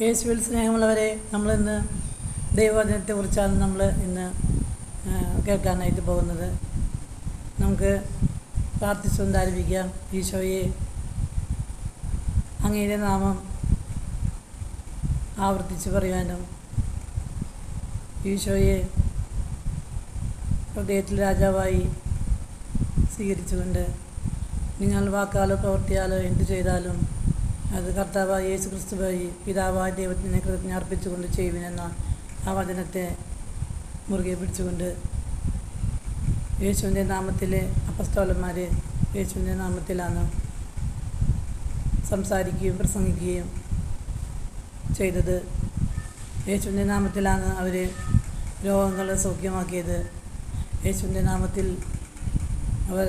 യേശുവിൽ സ്നേഹമുള്ളവരെ, നമ്മളിന്ന് ദൈവവചനത്തെക്കുറിച്ചാണ് നമ്മൾ ഇന്ന് കേൾക്കാനായിട്ട് പോകുന്നത്. നമുക്ക് പ്രാർത്ഥിച്ചുകൊണ്ടാരംഭിക്കാം. ഈശോയെ, അങ്ങയുടെ നാമം ആവർത്തിച്ച് പറയുവാനും ഈശോയെ ഹൃദയത്തിൽ രാജാവായി സ്വീകരിച്ചുകൊണ്ട് നിങ്ങൾ വാക്കാലോ പ്രവൃത്തിയാലോ എന്ത് ചെയ്താലും അത് കർത്താവായ യേശു ക്രിസ്തു വഴി പിതാവായ ദൈവത്തിനെ കൃതജ്ഞ അർപ്പിച്ചുകൊണ്ട് ചെയ്യുവിനെന്ന ആ വചനത്തെ മുറുകെ പിടിച്ചുകൊണ്ട് യേശുവിൻ്റെ നാമത്തിലെ അപ്പസ്തോലന്മാർ യേശുവിൻ്റെ നാമത്തിലാണ് സംസാരിക്കുകയും പ്രസംഗിക്കുകയും ചെയ്തത്. യേശുവിൻ്റെ നാമത്തിലാണ് അവർ രോഗങ്ങളെ സൗഖ്യമാക്കിയത്. യേശുവിൻ്റെ നാമത്തിൽ അവർ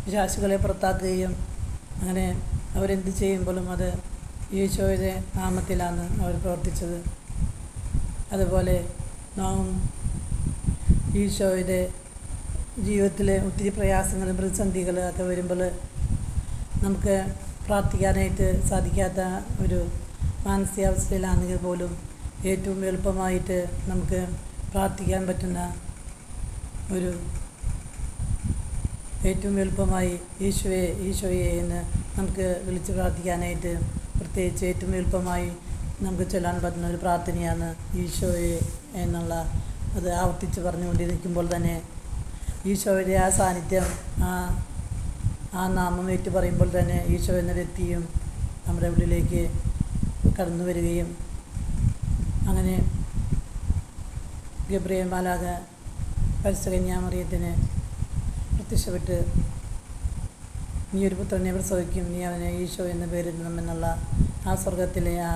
പിശാചുകളെ പുറത്താക്കുകയും അങ്ങനെ അവരെന്ത് ചെയ്യുമ്പോഴും അത് ഈശോയുടെ നാമത്തിലാണ് അവർ പ്രവർത്തിച്ചത്. അതുപോലെ നാം ഈശോയുടെ ജീവിതത്തിലെ ഒത്തിരി പ്രയാസങ്ങളും പ്രതിസന്ധികൾ ഒക്കെ വരുമ്പോൾ നമുക്ക് പ്രാർത്ഥിക്കാനായിട്ട് സാധിക്കാത്ത ഒരു മാനസികാവസ്ഥയിലാണെങ്കിൽ പോലും ഏറ്റവും എളുപ്പമായിട്ട് നമുക്ക് പ്രാർത്ഥിക്കാൻ പറ്റുന്ന ഏറ്റവും എളുപ്പമായി ഈശോയെ എന്ന് നമുക്ക് വിളിച്ച് പ്രാർത്ഥിക്കാനായിട്ട് പ്രത്യേകിച്ച് ഏറ്റവും എളുപ്പമായി നമുക്ക് ചൊല്ലാൻ പറ്റുന്ന ഒരു പ്രാർത്ഥനയാണ് ഈശോയെ എന്നുള്ള. അത് ആവർത്തിച്ച് പറഞ്ഞുകൊണ്ടിരിക്കുമ്പോൾ തന്നെ ഈശോയുടെ ആ സാന്നിധ്യം, ആ നാമം ഏറ്റു പറയുമ്പോൾ തന്നെ ഈശോ എന്ന വ്യക്തിയും നമ്മുടെ ഉള്ളിലേക്ക് കടന്നു വരികയും അങ്ങനെ ഗബ്രിയേൽ മാലാഖ പരിശുദ്ധ കന്യാമറിയത്തിന് പ്രത്യക്ഷപ്പെട്ട് നീ ഒരു പുത്രനെ പ്രസവിക്കും, നീ അവനെ ഈശോ എന്ന് പേരിടണമെന്നുള്ള ആ സ്വർഗത്തിലെ ആ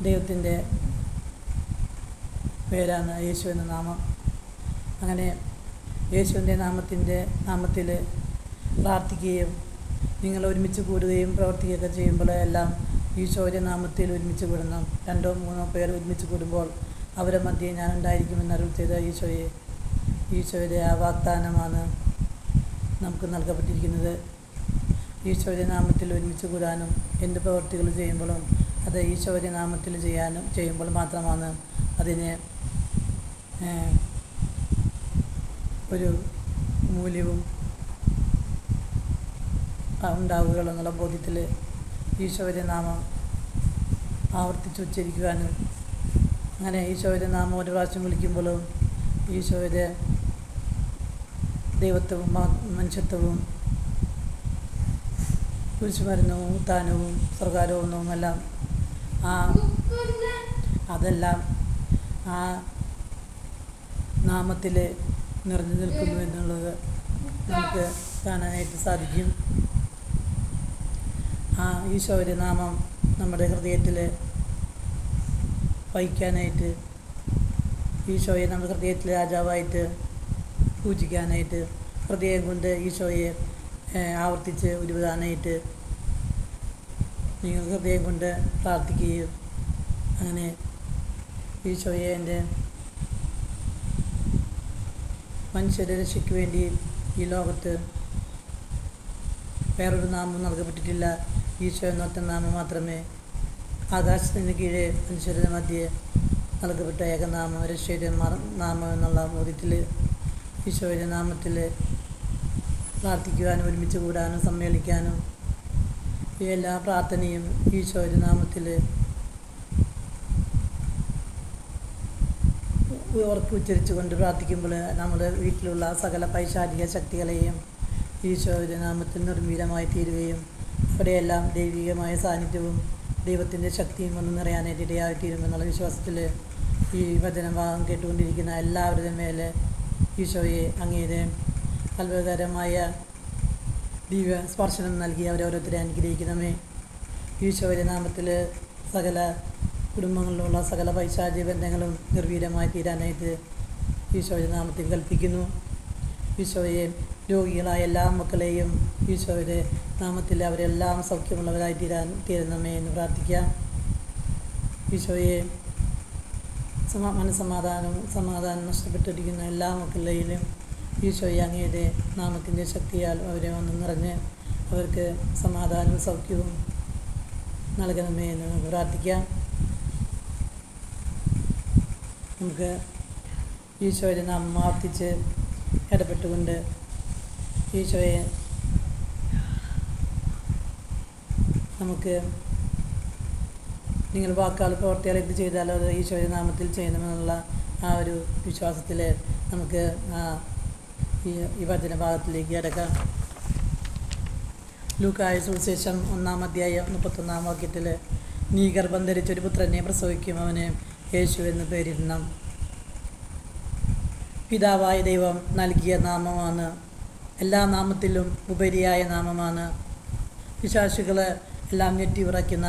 ദൈവത്തിൻ്റെ പേരാണ് യേശു എന്ന നാമം. അങ്ങനെ യേശുവിൻ്റെ നാമത്തിൽ പ്രാർത്ഥിക്കുകയും നിങ്ങൾ ഒരുമിച്ച് കൂടുകയും പ്രവർത്തിക്കുകയൊക്കെ ചെയ്യുമ്പോൾ എല്ലാം ഈശോയുടെ നാമത്തിൽ ഒരുമിച്ച് കൂടണം. 2-3 പേർ ഒരുമിച്ച് കൂടുമ്പോൾ അവരെ മധ്യേ ഞാൻ ഉണ്ടായിരിക്കുമെന്ന് അരുൾ ചെയ്ത ഈശോയുടെ ആ വാഗ്ദാനമാണ് നമുക്ക് നൽകപ്പെട്ടിരിക്കുന്നത്. ഈശോയുടെ നാമത്തിൽ ഒരുമിച്ച് കൂടാനും എന്ത് പ്രവൃത്തികൾ ചെയ്യുമ്പോഴും അത് ഈശോയുടെ നാമത്തിൽ ചെയ്യുമ്പോൾ മാത്രമാണ് അതിന് ഒരു മൂല്യവും ഉണ്ടാവുകയുള്ളൂ എന്നുള്ള ബോധ്യത്തിൽ ഈശോയുടെ നാമം ആവർത്തിച്ച് ഉച്ചരിക്കുവാനും അങ്ങനെ ഈശോയുടെ നാമം ഒരു പ്രാവശ്യം വിളിക്കുമ്പോഴും ഈശോയുടെ ദൈവത്വവും മനുഷ്യത്വവും കുരിശുമരണവും ഉത്ഥാനവും സ്വർഗാരോഹണവും എല്ലാം അതെല്ലാം ആ നാമത്തിൽ നിറഞ്ഞു നിൽക്കുന്നു എന്നുള്ളത് നമുക്ക് കാണാനായിട്ട് സാധിക്കും. ആ ഈശോയുടെ നാമം നമ്മുടെ ഹൃദയത്തിൽ വഹിക്കാനായിട്ട്, ഈശോയെ നമ്മുടെ ഹൃദയത്തിൽ രാജാവായിട്ട് പൂജിക്കാനായിട്ട്, ഹൃദയം കൊണ്ട് ഈശോയെ ആവർത്തിച്ച് ഉരുവിടാനായിട്ട് നിങ്ങൾ ഹൃദയം കൊണ്ട് പ്രാർത്ഥിക്കുകയും അങ്ങനെ ഈശോയെ എൻ്റെ മനുഷ്യരുടെ രക്ഷയ്ക്ക് വേണ്ടി ഈ ലോകത്ത് വേറൊരു നാമം നൽകപ്പെട്ടിട്ടില്ല. ഈശോ എന്നൊറ്റ നാമം മാത്രമേ ആകാശത്തിന് കീഴെ മനുഷ്യരുടെ മധ്യേ നൽകപ്പെട്ട ഏകനാമം, രക്ഷയുടെ നാമം എന്നുള്ള ബോധ്യത്തിൽ ഈശോയുടെ നാമത്തിൽ പ്രാർത്ഥിക്കുവാനും ഒരുമിച്ച് കൂടാനും സമ്മേളിക്കാനും ഈ എല്ലാ പ്രാർത്ഥനയും ഈശോയുടെ നാമത്തിൽ ഉച്ചരിച്ചു കൊണ്ട് പ്രാർത്ഥിക്കുമ്പോൾ നമ്മുടെ വീട്ടിലുള്ള സകല പൈശാചിക ശക്തികളെയും ഈശോയുടെ നാമത്തിൽ നിർമ്മീലമായി തീരുകയും അവിടെയെല്ലാം ദൈവികമായ സാന്നിധ്യവും ദൈവത്തിൻ്റെ ശക്തിയും ഒന്ന് നിറയാനായിട്ട് ഇടയായിത്തീരുമെന്നുള്ള വിശ്വാസത്തിൽ ഈ വചനഭാഗം കേട്ടുകൊണ്ടിരിക്കുന്ന എല്ലാവരുടെ മേലെ ഈശോയെ അങ്ങയുടെ അത്ഭുതകരമായ ദിവ്യ സ്പർശനം നൽകി അവരോരോരുത്തരെ അനുഗ്രഹിക്കണമേ. ഈശോയുടെ നാമത്തിൽ സകല കുടുംബങ്ങളിലുള്ള സകല പൈശാചിക ബന്ധങ്ങളും നിർവീര്യമായി തീരാനായിട്ട് ഈശോയുടെ നാമത്തിൽ കൽപ്പിക്കുന്നു. ഈശോയെ രോഗികളായ എല്ലാ മക്കളെയും ഈശോയുടെ നാമത്തിൽ അവരെല്ലാം സൗഖ്യമുള്ളവരായി തീരണമേ എന്ന് പ്രാർത്ഥിക്കാം. ഈശോയെ സമാധാനം നഷ്ടപ്പെട്ടിരിക്കുന്ന എല്ലാ മക്കളുടെയും ഈശോയെ അങ്ങയുടെ നാമത്തിൻ്റെ ശക്തിയാൽ അവരെ ഒന്ന് നിറഞ്ഞ് അവർക്ക് സമാധാനവും സൗഖ്യവും നൽകണമേ എന്ന് നമുക്ക് പ്രാർത്ഥിക്കാം. നമുക്ക് ഈശോയുടെ നാമം ആവർത്തിച്ച് ഇടപെട്ടുകൊണ്ട് ഈശോയെ നമുക്ക് നിങ്ങൾ വാക്കാൽ പ്രവർത്തിയാൽ എന്ത് ചെയ്താലും അത് ഈശോയുടെ നാമത്തിൽ ചെയ്യണമെന്നുള്ള ആ ഒരു വിശ്വാസത്തിൽ നമുക്ക് ഈ വചനഭാഗത്തിലേക്ക് കിടക്കാം. ലൂക്കായ സുവിശേഷം 1-ാം അധ്യായം 31-ാം വാക്യത്തിൽ നീ ഗർഭം ധരിച്ചൊരു പുത്രനെ പ്രസവിക്കും, അവന് യേശു എന്ന് പേരിടണം. പിതാവായ ദൈവം നൽകിയ നാമമാണ്, എല്ലാ നാമത്തിലും ഉപരിയായ നാമമാണ്. പിശാചുകൾ എല്ലാം ഞെട്ടി വിറയ്ക്കുന്ന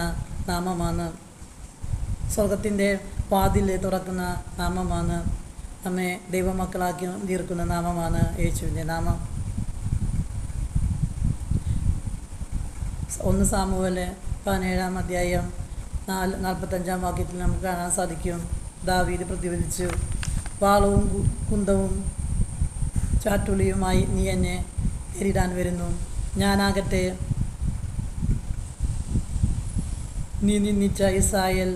നാമമാണ്. സ്വർഗത്തിൻ്റെ വാതിൽ തുറക്കുന്ന നാമമാണ്. നമ്മെ ദൈവമക്കളാക്കി തീർക്കുന്ന നാമമാണ് യേശുവിൻ്റെ നാമം. 1 സാമുവേൽ 17-ാം അധ്യായം 45-ാം വാക്യത്തിൽ നമുക്ക് കാണാൻ സാധിക്കും. ദാവീദ് പ്രതിവദിച്ചു, വാളവും കുന്തവും ചാട്ടുളിയുമായി നീ എന്നെ നേരിടാൻ വരുന്നു. ഞാനാകട്ടെ നീ നിന്ദിച്ച ഇസ്രായേൽ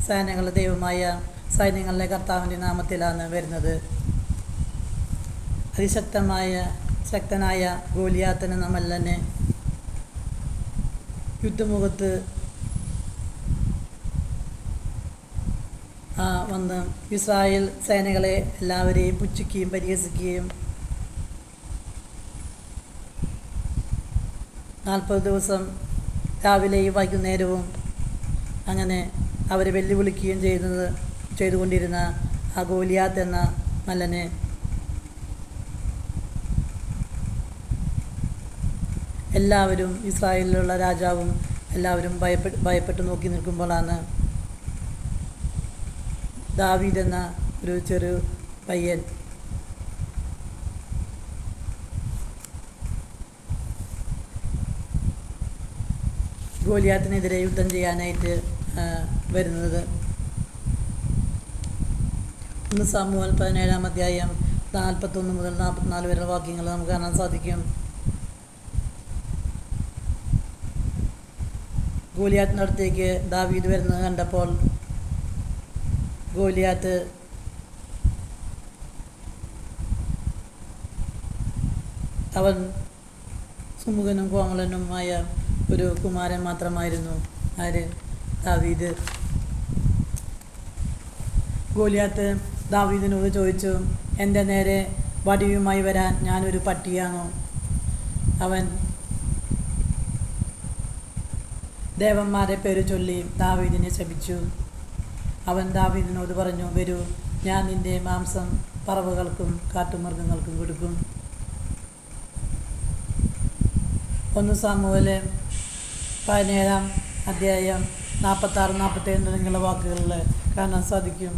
സൈന്യങ്ങളുടെ ദൈവമായ സൈന്യങ്ങളുടെ കർത്താവിൻ്റെ നാമത്തിലാണ് വരുന്നത്. ശക്തനായ ഗോലിയാത്തിനെ നമ്മല്ലെന്നെ യുദ്ധമുഖത്ത് വന്ന് ഇസ്രായേൽ സേനകളെ എല്ലാവരെയും പുച്ഛിക്കുകയും പരിഹസിക്കുകയും 40 ദിവസം രാവിലെയും വൈകുന്നേരവും അങ്ങനെ അവരെ വെല്ലുവിളിക്കുകയും ചെയ്തുകൊണ്ടിരുന്ന ആ ഗോലിയാത്ത് എന്ന മല്ലനെ എല്ലാവരും, ഇസ്രായേലിലുള്ള രാജാവും എല്ലാവരും ഭയപ്പെട്ട് നോക്കി നിൽക്കുമ്പോഴാണ് ദാവീദ് എന്ന ഒരു ചെറു പയ്യൻ ഗോലിയാത്തിനെതിരെ യുദ്ധം ചെയ്യാനായിട്ട് വരുന്നത്. 1 സാമുവേൽ 17-ാം അധ്യായം 41 മുതൽ 44 വരെ വാക്യങ്ങൾ നമുക്ക് കാണാൻ സാധിക്കും. ഗോലിയാത്തിൻ്റെ അടുത്തേക്ക് ദാവീദ് വരുന്നത് കണ്ടപ്പോൾ ഗോലിയാത്ത് അവൻ സുമുഖനും കോമളനുമായ ഒരു കുമാരൻ മാത്രമായിരുന്നു. ആര്? ദാവീദ്. ഗോലിയാത്ത് ദാവീദിനോട് ചോദിച്ചു, എൻ്റെ നേരെ വടിയുമായി വരാൻ ഞാനൊരു പട്ടിയാണോ? അവൻ ദേവന്മാരെ പേര് ചൊല്ലി ദാവീദിനെ ശപിച്ചു. അവൻ ദാവീദിനോട് പറഞ്ഞു, വരൂ, ഞാൻ നിൻ്റെ മാംസം പറവകൾക്കും കാട്ടുമൃഗങ്ങൾക്കും കൊടുക്കും. 1 സാമുവേൽ 17-ാം അധ്യായം 46-47 തുടങ്ങിയുള്ള വാക്കുകളിൽ കാണാൻ സാധിക്കും.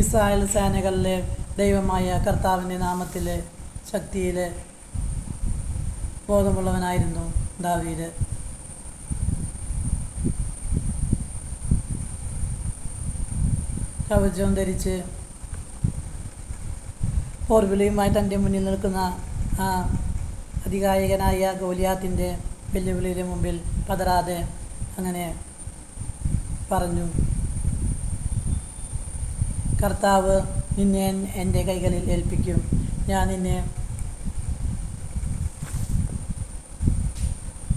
ഇസ്രായേൽ സേനകളിലെ ദൈവമായ കർത്താവിൻ്റെ നാമത്തിൽ ശക്തിയിൽ ബോധമുള്ളവനായിരുന്നു ദാവീദ്. കവചവും ധരിച്ച് പോർവിളിയുമായി തൻ്റെ മുന്നിൽ നിൽക്കുന്ന ആ അതികായകനായ ഗോലിയാത്തിൻ്റെ വെല്ലുവിളിയുടെ മുമ്പിൽ പതറാതെ അങ്ങനെ പറഞ്ഞു, കർത്താവ് നിന്നെ എൻ്റെ കൈകളിൽ ഏൽപ്പിക്കും, ഞാൻ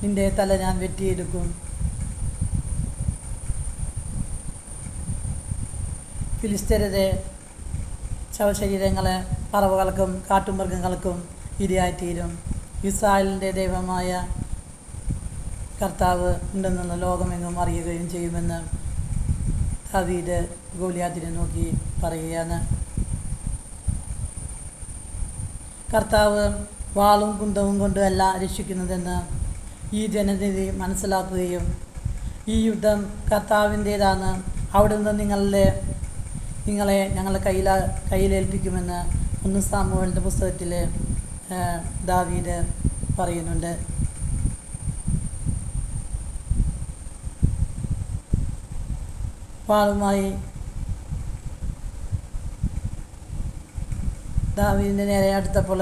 നിൻ്റെ തല ഞാൻ വെട്ടിയെടുക്കും. ഫിലിസ്ത്യരുടെ ശവശരീരങ്ങളെ പറവകൾക്കും കാട്ടുമൃഗങ്ങൾക്കും ഇരയായിത്തീരും. ഇസ്രായേലിൻ്റെ ദൈവമായ കർത്താവ് ഉണ്ടെന്നുള്ള ലോകമെങ്ങും അറിയുകയും ചെയ്യുമെന്ന് ദാവീദ് ഗോലിയാത്തിനെ നോക്കി പറയുകയാണ്. കർത്താവ് വാളും കുന്തവും കൊണ്ട് അല്ല രക്ഷിക്കുന്നതെന്ന് ഈ ജനതയെ മനസ്സിലാക്കുകയും ഈ യുദ്ധം കർത്താവിൻ്റേതാണ്, അവിടുന്ന് നിങ്ങളെ ഞങ്ങളുടെ കയ്യിലേൽപ്പിക്കുമെന്ന് 1 സാമുവേലിൻ്റെ പുസ്തകത്തിൽ ദാവീദ് പറയുന്നുണ്ട്. വാളുമായി ദാവീദിൻ്റെ നേരെ അടുത്തപ്പോൾ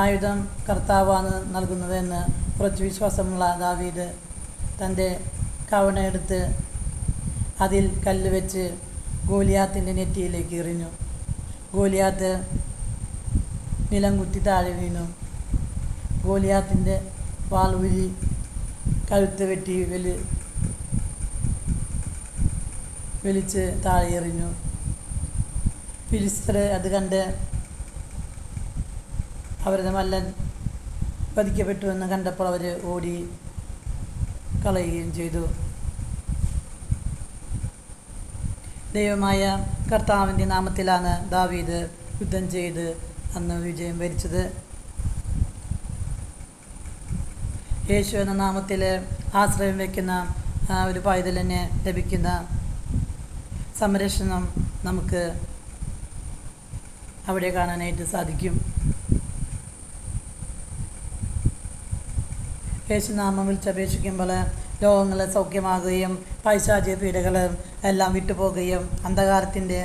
ആയുധം കർത്താവാണ് നൽകുന്നതെന്ന് കുറച്ച് വിശ്വാസമുള്ള ദാവീദ് തൻ്റെ കവണ എടുത്ത് അതിൽ കല്ല് വെച്ച് ഗോലിയാത്തിൻ്റെ നെറ്റിയിലേക്ക് എറിഞ്ഞു. ഗോലിയാത്ത് നിലം കുത്തി താഴെ വീണു. ഗോലിയാത്തിൻ്റെ വാൾ ഊരി കഴുത്ത് വെട്ടി വലിച്ച് താഴെ എറിഞ്ഞു. ഫിലിസ്ത്യർ അത് കണ്ട് അവരുടെ മല്ലൻ വധിക്കപ്പെട്ടുവെന്ന് കണ്ടപ്പോൾ അവർ ഓടി കളയുകയും ചെയ്തു. ദൈവമായ കർത്താവിൻ്റെ നാമത്തിലാണ് ദാവീദ് യുദ്ധം ചെയ്ത് അന്ന് വിജയം വരിച്ചത്. യേശു എന്ന നാമത്തിൽ ആശ്രയം വയ്ക്കുന്ന ഒരു പൈതലിന് ലഭിക്കുന്ന സംരക്ഷണം നമുക്ക് അവിടെ കാണാനായിട്ട് സാധിക്കും. യേശുനാമം വിളിച്ചപേക്ഷിക്കുമ്പോൾ രോഗങ്ങൾ സൗഖ്യമാകുകയും പൈശാചിക പീഡകൾ എല്ലാം വിട്ടുപോകുകയും അന്ധകാരത്തിൻ്റെ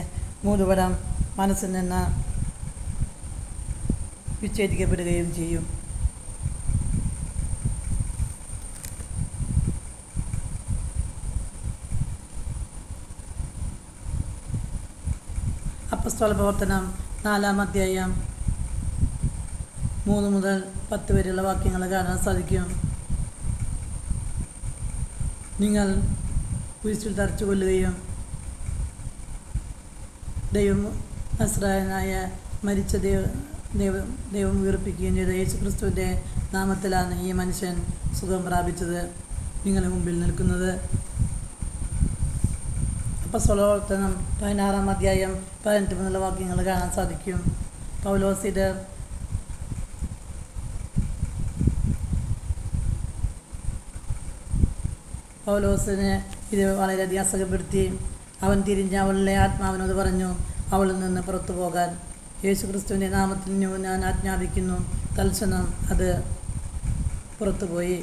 മൂടുപടം മനസ്സിൽ നിന്ന് വിച്ഛേദിക്കപ്പെടുകയും ചെയ്യും. അപ്പോസ്തല പ്രവർത്തനം 4-ാം അധ്യായം 3 മുതൽ 10 വരെയുള്ള വാക്യങ്ങൾ കാണാൻ സാധിക്കും. നിങ്ങൾ കുരിശിൽ തറച്ചു കൊല്ലുകയും ദൈവം നസ്രായനായ മരിച്ച ദൈവം ഉയർപ്പിക്കുകയും ചെയ്ത യേശുക്രിസ്തുവിൻ്റെ നാമത്തിലാണ് ഈ മനുഷ്യൻ സുഖം പ്രാപിച്ചത് നിങ്ങളുടെ മുമ്പിൽ നിൽക്കുന്നത്. അപ്പോസ്തല പ്രവർത്തനം 16-ാം അധ്യായം 18 മുതലുള്ള വാക്യങ്ങൾ കാണാൻ സാധിക്കും. പൗലോസിനെ ഇത് വളരെയധികം അസുഖപ്പെടുത്തി. അവൻ തിരിഞ്ഞ് അവളുടെ ആത്മാവിനോട് പറഞ്ഞു, അവളിൽ നിന്ന് പുറത്തു പോകാൻ. യേശുക്രിസ്തുവിൻ്റെ നാമത്തിൽ ഞാൻ ആജ്ഞാപിക്കുന്നു. തൽക്ഷണം അത് പുറത്തുപോയി.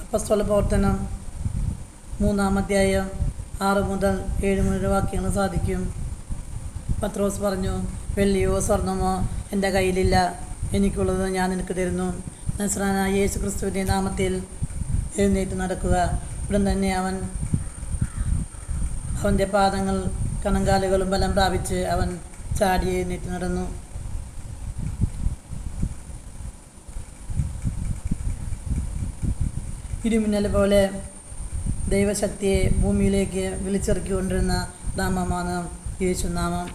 അപ്പോസ്തല പ്രവർത്തനം 3-ാം അധ്യായം 6 മുതൽ 7 മുതൽ വാക്യങ്ങൾ സാധിക്കും. പത്രോസ് പറഞ്ഞു, വെള്ളിയോ സ്വർണമോ എൻ്റെ കയ്യിലില്ല, എനിക്കുള്ളത് ഞാൻ നിനക്ക് തരുന്നു. നസ്രായനായ യേശുക്രിസ്തുവിൻ്റെ നാമത്തിൽ എഴുന്നേറ്റ് നടക്കുക. ഉടൻ തന്നെ അവൻ്റെ പാദങ്ങൾ കണങ്കാലുകളും ബലം പ്രാപിച്ച് അവൻ ചാടി എഴുന്നേറ്റ് നടന്നു. ഇടിമിന്നൽ പോലെ ദൈവശക്തിയെ ഭൂമിയിലേക്ക് വിളിച്ചിറക്കിക്കൊണ്ടിരുന്ന നാമമാണ് യേശുനാമം.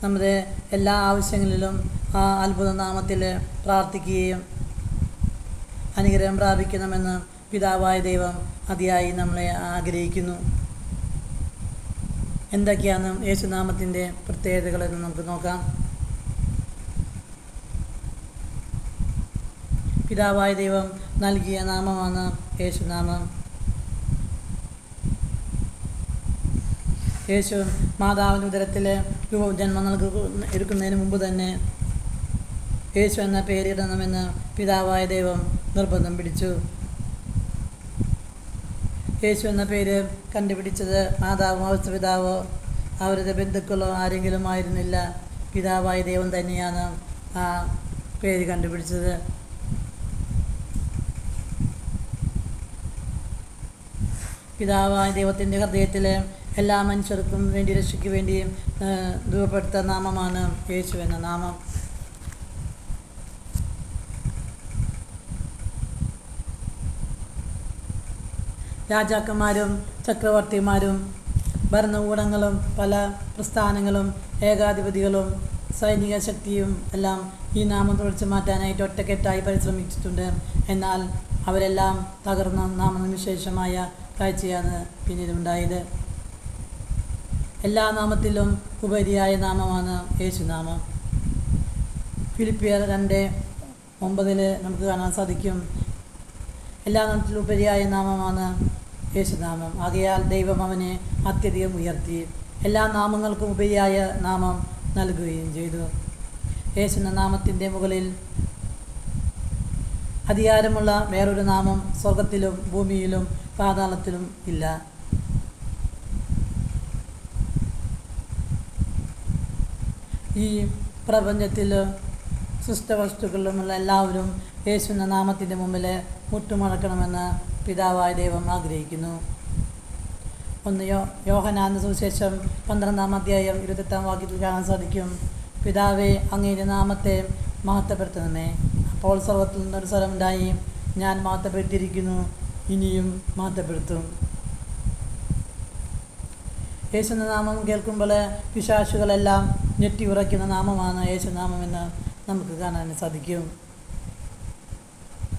നമ്മുടെ എല്ലാ ആവശ്യങ്ങളിലും ആ അത്ഭുത നാമത്തിൽ പ്രാർത്ഥിക്കുകയും അനുഗ്രഹം പ്രാപിക്കണമെന്ന് പിതാവായ ദൈവം അതിയായി നമ്മളെ ആഗ്രഹിക്കുന്നു. എന്തൊക്കെയാണ് യേശുനാമത്തിൻ്റെ പ്രത്യേകതകളെന്ന് നമുക്ക് നോക്കാം. പിതാവായ ദൈവം നൽകിയ നാമമാണ് യേശുനാമം. യേശു മാതാവിൻ്റെ ഉദരത്തിൽ ജന്മം എടുക്കുന്നതിന് മുമ്പ് തന്നെ യേശു എന്ന പേരിടണമെന്ന് പിതാവായ ദൈവം നിർബന്ധം പിടിച്ചു. യേശു എന്ന പേര് കണ്ടുപിടിച്ചത് മാതാവോ പിതാവോ അവരുടെ ബന്ധുക്കളോ ആരെങ്കിലും ആയിരുന്നില്ല. പിതാവായ ദൈവം തന്നെയാണ് ആ പേര് കണ്ടുപിടിച്ചത്. പിതാവായ ദൈവത്തിൻ്റെ ഹൃദയത്തിൽ എല്ലാ മനുഷ്യർക്കും വേണ്ടി രക്ഷയ്ക്ക് വേണ്ടി രൂപപ്പെടുത്ത നാമമാണ് യേശു എന്ന നാമം. രാജാക്കന്മാരും ചക്രവർത്തിമാരും ഭരണകൂടങ്ങളും പല പ്രസ്ഥാനങ്ങളും ഏകാധിപതികളും സൈനിക ശക്തിയും എല്ലാം ഈ നാമം തുടച്ചു മാറ്റാനായിട്ട് ഒറ്റക്കെട്ടായി പരിശ്രമിച്ചിട്ടുണ്ട്. എന്നാൽ അവരെല്ലാം തകർന്ന നാമനിശേഷമായ കാഴ്ചയാണ് പിന്നീടുണ്ടായത്. എല്ലാ നാമത്തിലും ഉപരിയായ നാമമാണ് യേശുനാമം. ഫിലിപ്പിയർ 2:9 നമുക്ക് കാണാൻ സാധിക്കും. എല്ലാ നാമത്തിലും ഉപരിയായ നാമമാണ് യേശുനാമം. ആകയാൽ ദൈവം അവനെ അത്യധികം ഉയർത്തി എല്ലാ നാമങ്ങൾക്കും ഉപരിയായ നാമം നൽകുകയും ചെയ്തു. യേശു എന്ന നാമത്തിൻ്റെ മുകളിൽ അധികാരമുള്ള വേറൊരു നാമം സ്വർഗത്തിലും ഭൂമിയിലും പാതാളത്തിലും ഇല്ല. ഈ പ്രപഞ്ചത്തിൽ സൃഷ്ടവസ്തുക്കളിലുമുള്ള എല്ലാവരും യേശുവിൻ്റെ നാമത്തിൻ്റെ മുമ്പിൽ മുട്ടുമടക്കണമെന്ന് പിതാവായ ദൈവം ആഗ്രഹിക്കുന്നു. ഒന്ന് യോഹന്നാന്റെ സുവിശേഷം 12-ാം അധ്യായം 28-ാം വാക്യത്തിൽ കാണാൻ സാധിക്കും, പിതാവേ, അങ്ങയുടെ നാമത്തെ മഹത്വപ്പെടുത്തണമേ. അപ്പോൾ സ്വർഗ്ഗത്തിൽ നിന്നൊരു സ്വരമുണ്ടായി, ഞാൻ മഹത്വപ്പെടുത്തിയിരിക്കുന്നു, ഇനിയും മഹത്വപ്പെടുത്തും. യേശുവിൻ്റെ നാമം കേൾക്കുമ്പോൾ പിശാചുകളെല്ലാം ഞെട്ടി ഉറയ്ക്കുന്ന നാമമാണ് യേശുനാമമെന്ന് നമുക്ക് കാണാൻ സാധിക്കും.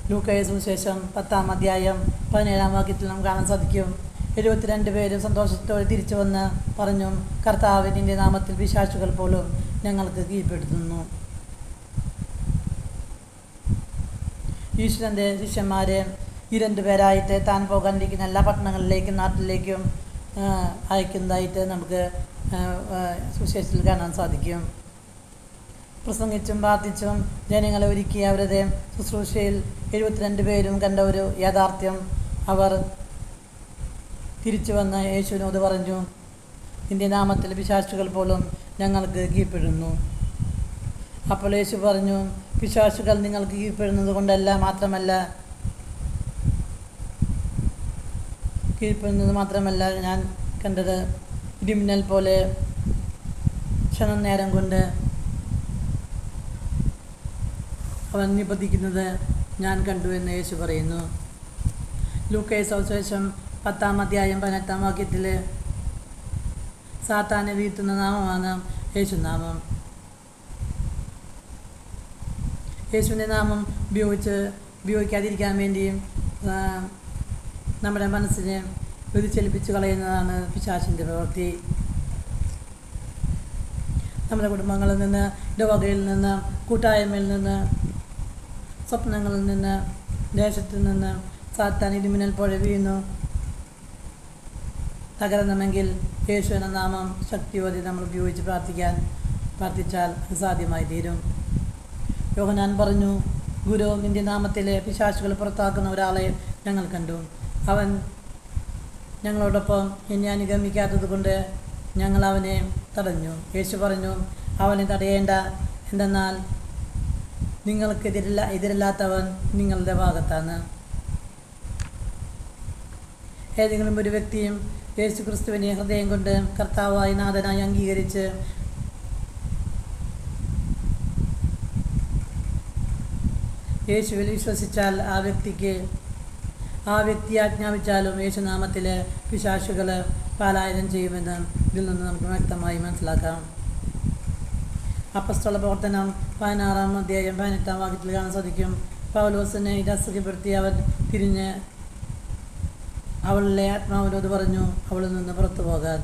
ലൂക്കായുടെ സുവിശേഷം 10-ാം അധ്യായം 17-ാം വാക്യത്തിൽ നമുക്ക് കാണാൻ സാധിക്കും, 72 പേരും സന്തോഷത്തോടെ തിരിച്ചു വന്ന് പറഞ്ഞു, കർത്താവിൻ്റെ നാമത്തിൽ പിശാചുകൾ പോലും ഞങ്ങൾക്ക് കീഴ്പ്പെടുത്തുന്നു. ഈശ്വരൻ്റെ ശിഷ്യന്മാരെ 2 പേരായിട്ട് താൻ പോകാനിരിക്കുന്ന എല്ലാ പട്ടണങ്ങളിലേക്കും നാട്ടിലേക്കും അയക്കുന്നതായിട്ട് നമുക്ക് സുവിശേഷത്തിൽ കാണാൻ സാധിക്കും. പ്രസംഗിച്ചും പ്രാർത്ഥിച്ചും ജനങ്ങളെ ഒരുക്കി അവരുടെ ശുശ്രൂഷയിൽ 72 പേരും കണ്ട ഒരു യാഥാർത്ഥ്യം അവർ തിരിച്ചു വന്ന് യേശുവിനോട് പറഞ്ഞു, നിൻ്റെ നാമത്തിൽ പിശാചുകൾ പോലും ഞങ്ങൾക്ക് കീഴ്പ്പെടുന്നു. അപ്പോൾ യേശു പറഞ്ഞു, പിശാചുകൾ നിങ്ങൾക്ക് കീഴ്പ്പെടുന്നത് കൊണ്ടല്ല മാത്രമല്ല ഞാൻ കണ്ടത്, ഇടിമിന്നൽ പോലെ ക്ഷണം നേരം കൊണ്ട് അവൻ നിബന്ധിക്കുന്നത് ഞാൻ കണ്ടു എന്ന് യേശു പറയുന്നു. ലൂക്കായുടെ സുവിശേഷം 10-ാം അധ്യായം 18-ാം വാക്യത്തിൽ സാത്താനെ വീഴ്ത്തുന്ന നാമമാണ് യേശുനാമം. യേശുവിൻ്റെ നാമം ഉപയോഗിക്കാതിരിക്കാൻ വേണ്ടിയും നമ്മുടെ മനസ്സിനെ വ്യതിചലിപ്പിച്ച് കളയുന്നതാണ് പിശാചിൻ്റെ പ്രവൃത്തി. നമ്മുടെ കുടുംബങ്ങളിൽ നിന്ന്, ഇടവകയിൽ നിന്ന്, കൂട്ടായ്മയിൽ നിന്ന്, സ്വപ്നങ്ങളിൽ നിന്ന്, ദേശത്തിൽ നിന്ന് സാത്താൻ ഇടിമിന്നൽ പോലെ വീഴുന്നു. തകരണമെങ്കിൽ യേശു എന്ന നാമം ശക്തിയോടെ നമ്മൾ ഉപയോഗിച്ച് പ്രാർത്ഥിച്ചാൽ സാധ്യമായി തീരും. യോഹന്നാൻ പറഞ്ഞു, ഗുരു, നിൻ്റെ നാമത്തിലെ പിശാചുകൾ പുറത്താക്കുന്ന ഒരാളെ ഞങ്ങൾ കണ്ടു. അവൻ ഞങ്ങളോടൊപ്പം എന്നെ അനുഗമിക്കാത്തത് കൊണ്ട് ഞങ്ങൾ അവനെ തടഞ്ഞു. യേശു പറഞ്ഞു, അവനെ തടയേണ്ട, എന്തെന്നാൽ എതിരില്ലാത്തവൻ നിങ്ങളുടെ ഭാഗത്താണ്. ഏതെങ്കിലും ഒരു വ്യക്തിയും യേശു ക്രിസ്തുവിനെ ഹൃദയം കൊണ്ട് കർത്താവായി നാഥനായി അംഗീകരിച്ച് യേശുവിൽ വിശ്വസിച്ചാൽ ആ വ്യക്തി ആജ്ഞാപിച്ചാലും യേശുനാമത്തിലെ പിശാചുകൾ പലായനം ചെയ്യുമെന്ന് ഇതിൽ നിന്ന് നമുക്ക് വ്യക്തമായി മനസ്സിലാക്കാം. അപ്പസ്തോല പ്രവർത്തനം 16-ാം അധ്യായം 18-ാം വാക്യത്തിൽ കാണാൻ സാധിക്കും, പൗലോസിനെ ഇത് അസുഖപ്പെടുത്തി അവൻ തിരിഞ്ഞ് അവളുടെ ആത്മാവിനോട് പറഞ്ഞു, അവളിൽ നിന്ന് പുറത്തു പോകാൻ.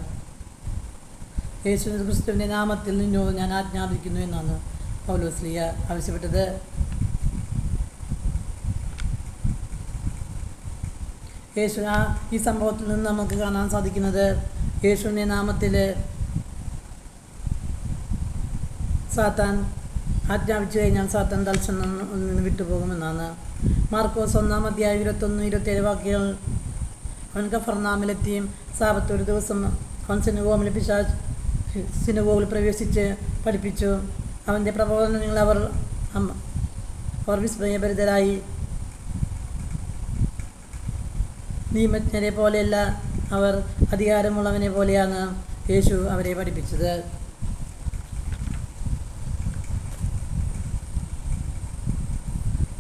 യേശു ക്രിസ്തുവിൻ്റെ നാമത്തിൽ നിന്നോട് ഞാൻ ആജ്ഞാപിക്കുന്നു എന്നാണ് പൗലോസ്ലീഹ ആവശ്യപ്പെട്ടത്. ഈ സംഭവത്തിൽ നിന്ന് നമുക്ക് കാണാൻ സാധിക്കുന്നത്, യേശുവിൻ്റെ നാമത്തിൽ സാത്താൻ ആജ്ഞാപിച്ചു കഴിഞ്ഞാൽ സാത്താൻ തൽക്ഷണം നിന്ന് വിട്ടുപോകുമെന്നാണ്. മാർക്കോസ് 1-ാം അധ്യായം 21-27 വാക്യങ്ങൾ, അവൻ കഫർനാമിലെത്തിയും സാബത്ത് ഒരു ദിവസം അവൻ സിനഗോഗിൽ പ്രവേശിച്ച് പഠിപ്പിച്ചു. അവൻ്റെ പ്രബോധനങ്ങൾ അവർ വിസ്മയഭരിതരായി. നിയമജ്ഞരെ പോലെയല്ല, അവർ അധികാരമുള്ളവനെ പോലെയാണ് യേശു അവരെ പഠിപ്പിച്ചത്.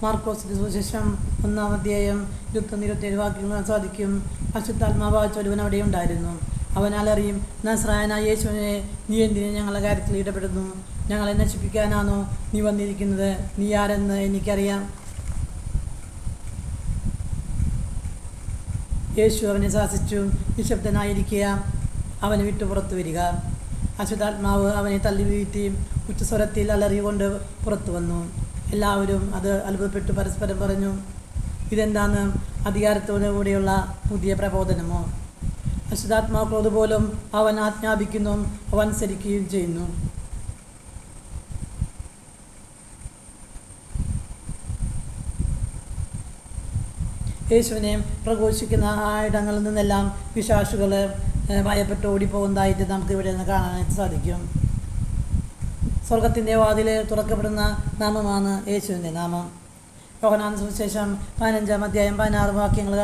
മാർക്കോസിൻ്റെ സുവിശേഷം 1-ാം അധ്യായം 21-27 വാക്യങ്ങൾ സാധിക്കും, അശുദ്ധാത്മാവായ ഒരുവൻ അവിടെ ഉണ്ടായിരുന്നു. അവൻ അലറിയും, നസ്രായനായ യേശുവിനെ, നീ എന്തിന് ഞങ്ങളുടെ കാര്യത്തിൽ ഇടപെടുന്നു? ഞങ്ങളെ നശിപ്പിക്കാനാണോ നീ വന്നിരിക്കുന്നത്? നീ ആരെന്ന് എനിക്കറിയാം. യേശു അവനെ ശാസിച്ചു, നിശബ്ദനായിരിക്കുക, അവനെ വിട്ടു പുറത്തു വരിക. അശുദ്ധാത്മാവ് അവനെ തള്ളി വീഴ്ത്തി ഉച്ചസ്വരത്തിൽ അലറികൊണ്ട് പുറത്തു വന്നു. എല്ലാവരും അത് അത്ഭുതപ്പെട്ടു പരസ്പരം പറഞ്ഞു, ഇതെന്താണ്? അധികാരത്തോടു കൂടിയുള്ള പുതിയ പ്രബോധനമോ? അശുദ്ധാത്മാക്കളോട് പോലും അവൻ ആജ്ഞാപിക്കുന്നു, അവൻ അനുസരിക്കുകയും ചെയ്യുന്നു. യേശുവിനെ പ്രഘോഷിക്കുന്ന ആ ഇടങ്ങളിൽ നിന്നെല്ലാം പിശാചുകൾ ഭയപ്പെട്ട് ഓടിപ്പോകുന്നതായിട്ട് നമുക്ക് ഇവിടെ നിന്ന് കാണാനായിട്ട് സാധിക്കും. സ്വർഗത്തിൻ്റെ വാതിൽ തുറക്കപ്പെടുന്ന നാമമാണ് യേശുവിൻ്റെ നാമം. യോഹന്നാൻ സുവിശേഷം 15-ാം അധ്യായം 16 വാക്യങ്ങൾ,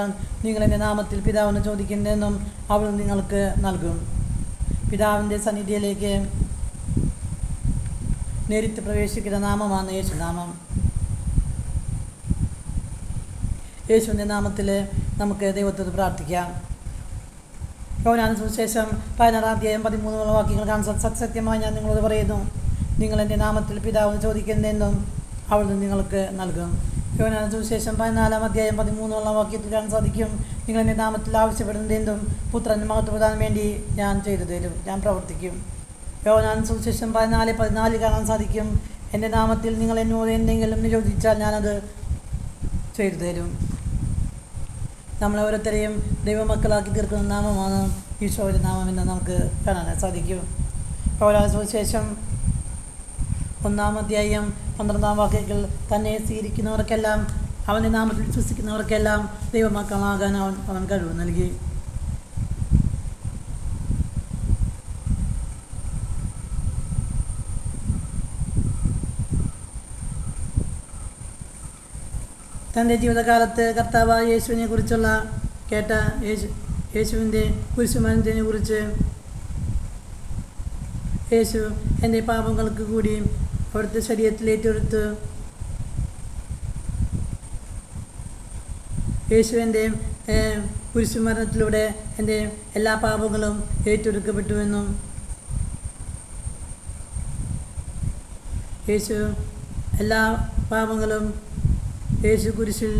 നിങ്ങൾ എൻ്റെ നാമത്തിൽ പിതാവിന് ചോദിക്കുന്നതെന്നും അവൾ നിങ്ങൾക്ക് നൽകും. പിതാവിൻ്റെ സന്നിധിയിലേക്ക് നേരിട്ട് പ്രവേശിക്കുന്ന നാമമാണ് യേശുനാമം. യേശുവിൻ്റെ നാമത്തിൽ നമുക്ക് ദൈവത്തോട് പ്രാർത്ഥിക്കാം. യോഹന്നാൻ സുവിശേഷം 16-ാം അധ്യായം 13 വാക്യങ്ങൾ കാണാൻ, സത്യമായി ഞാൻ നിങ്ങളോട് പറയുന്നു, നിങ്ങൾ എൻ്റെ നാമത്തിൽ പിതാവിന് ചോദിക്കുന്നതെന്നും അവൾ നിങ്ങൾക്ക് നൽകും. യോഹന്നാൻ സുവിശേഷം 14-ാം അധ്യായം 13 വാക്യത്തിൽ കാണാൻ സാധിക്കും, നിങ്ങൾ എൻ്റെ നാമത്തിൽ ആവശ്യപ്പെടുന്നതെന്തും പുത്രൻ മഹത്വപ്പെടാൻ വേണ്ടി ഞാൻ ചെയ്തു തരും, ഞാൻ പ്രവർത്തിക്കും. യോഹന്നാൻ സുവിശേഷം 14:14 കാണാൻ സാധിക്കും, എൻ്റെ നാമത്തിൽ നിങ്ങൾ എന്നോട് എന്തെങ്കിലും നിരോധിച്ചാൽ ഞാനത് ചെയ്തു തരും. നമ്മളെ ഓരോരുത്തരെയും ദൈവമക്കളാക്കി തീർക്കുന്ന നാമമാണ് ഈശോയുടെ നാമമെന്ന് നമുക്ക് കാണാൻ സാധിക്കും. യോഹന്നാൻ സുവിശേഷം 1-ാം അധ്യായം 12-ാം വാക്യത്തിൽ, തന്നെ സ്വീകരിക്കുന്നവർക്കെല്ലാം, അവൻ്റെ നാമത്തിൽ വിശ്വസിക്കുന്നവർക്കെല്ലാം ദൈവമക്കളാകാൻ അവൻ കഴിവ് നൽകി. തൻ്റെ ജീവിതകാലത്ത് കർത്താവായ യേശുവിനെ കുറിച്ചുള്ള കേട്ട യേശുവിൻ്റെ കുരിശുമരണത്തിനെ കുറിച്ച്, യേശു എൻ്റെ പാപങ്ങൾക്ക് കൂടി അവിടുത്തെ ശരീരത്തിൽ ഏറ്റെടുത്ത്, യേശു എൻ്റെ കുരിശുമരണത്തിലൂടെ എൻ്റെ എല്ലാ പാപങ്ങളും ഏറ്റെടുക്കപ്പെട്ടുവെന്നും, യേശു എല്ലാ പാപങ്ങളും യേശു കുരിശിൽ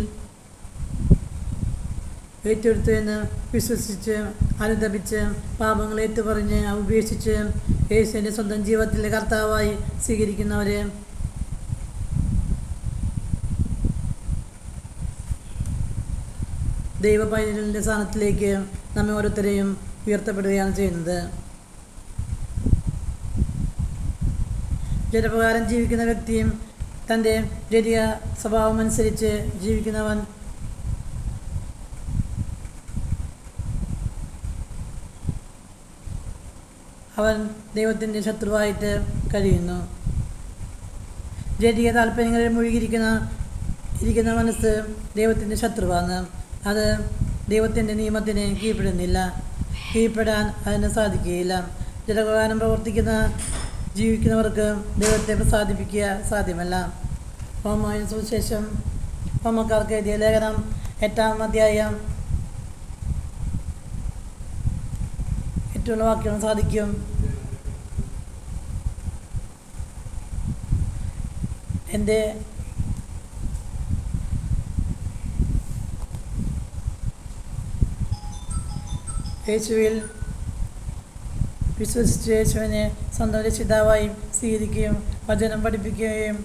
ഏറ്റെടുത്തു എന്ന് വിശ്വസിച്ച് അനുദപിച്ച് പാപങ്ങൾ ഏറ്റുപറഞ്ഞ് ഉപേക്ഷിച്ച് യേശുവിൻ്റെ സ്വന്തം ജീവിതത്തിലെ കർത്താവായി സ്വീകരിക്കുന്നവരെ ദൈവപൈതലിൻ്റെ സ്ഥാനത്തിലേക്ക് നമ്മെ ഓരോരുത്തരെയും ഉയർത്തപ്പെടുകയാണ് ചെയ്യുന്നത്. ജഡപ്രകാരം ജീവിക്കുന്ന വ്യക്തിയും തൻ്റെ ജഡിക സ്വഭാവമനുസരിച്ച് ജീവിക്കുന്നവൻ അവൻ ദൈവത്തിൻ്റെ ശത്രുവായിട്ട് കഴിയുന്നു. ജഡിക താല്പര്യങ്ങളിൽ മുഴുകിയിരിക്കുന്ന മനസ്സ് ദൈവത്തിൻ്റെ ശത്രുവാണ്. അത് ദൈവത്തിൻ്റെ നിയമത്തിന് കീഴ്പ്പെടാൻ അതിന് സാധിക്കുകയില്ല. ജഡപ്രകാരം ജീവിക്കുന്നവർക്ക് ദൈവത്തെ പ്രസാദിപ്പിക്കുക സാധ്യമല്ല. സുവിശേഷം റോമക്കാർക്ക് എഴുതിയ ലേഖനം 8-ാം അധ്യായം 8 വാക്യം സാധിക്കും, എൻ്റെ യേശുവിൽ വിശ്വസിച്ച് യേശുവിനെ സ്വന്തം രക്ഷിതാവായി സ്വീകരിക്കുകയും വചനം പഠിപ്പിക്കുകയും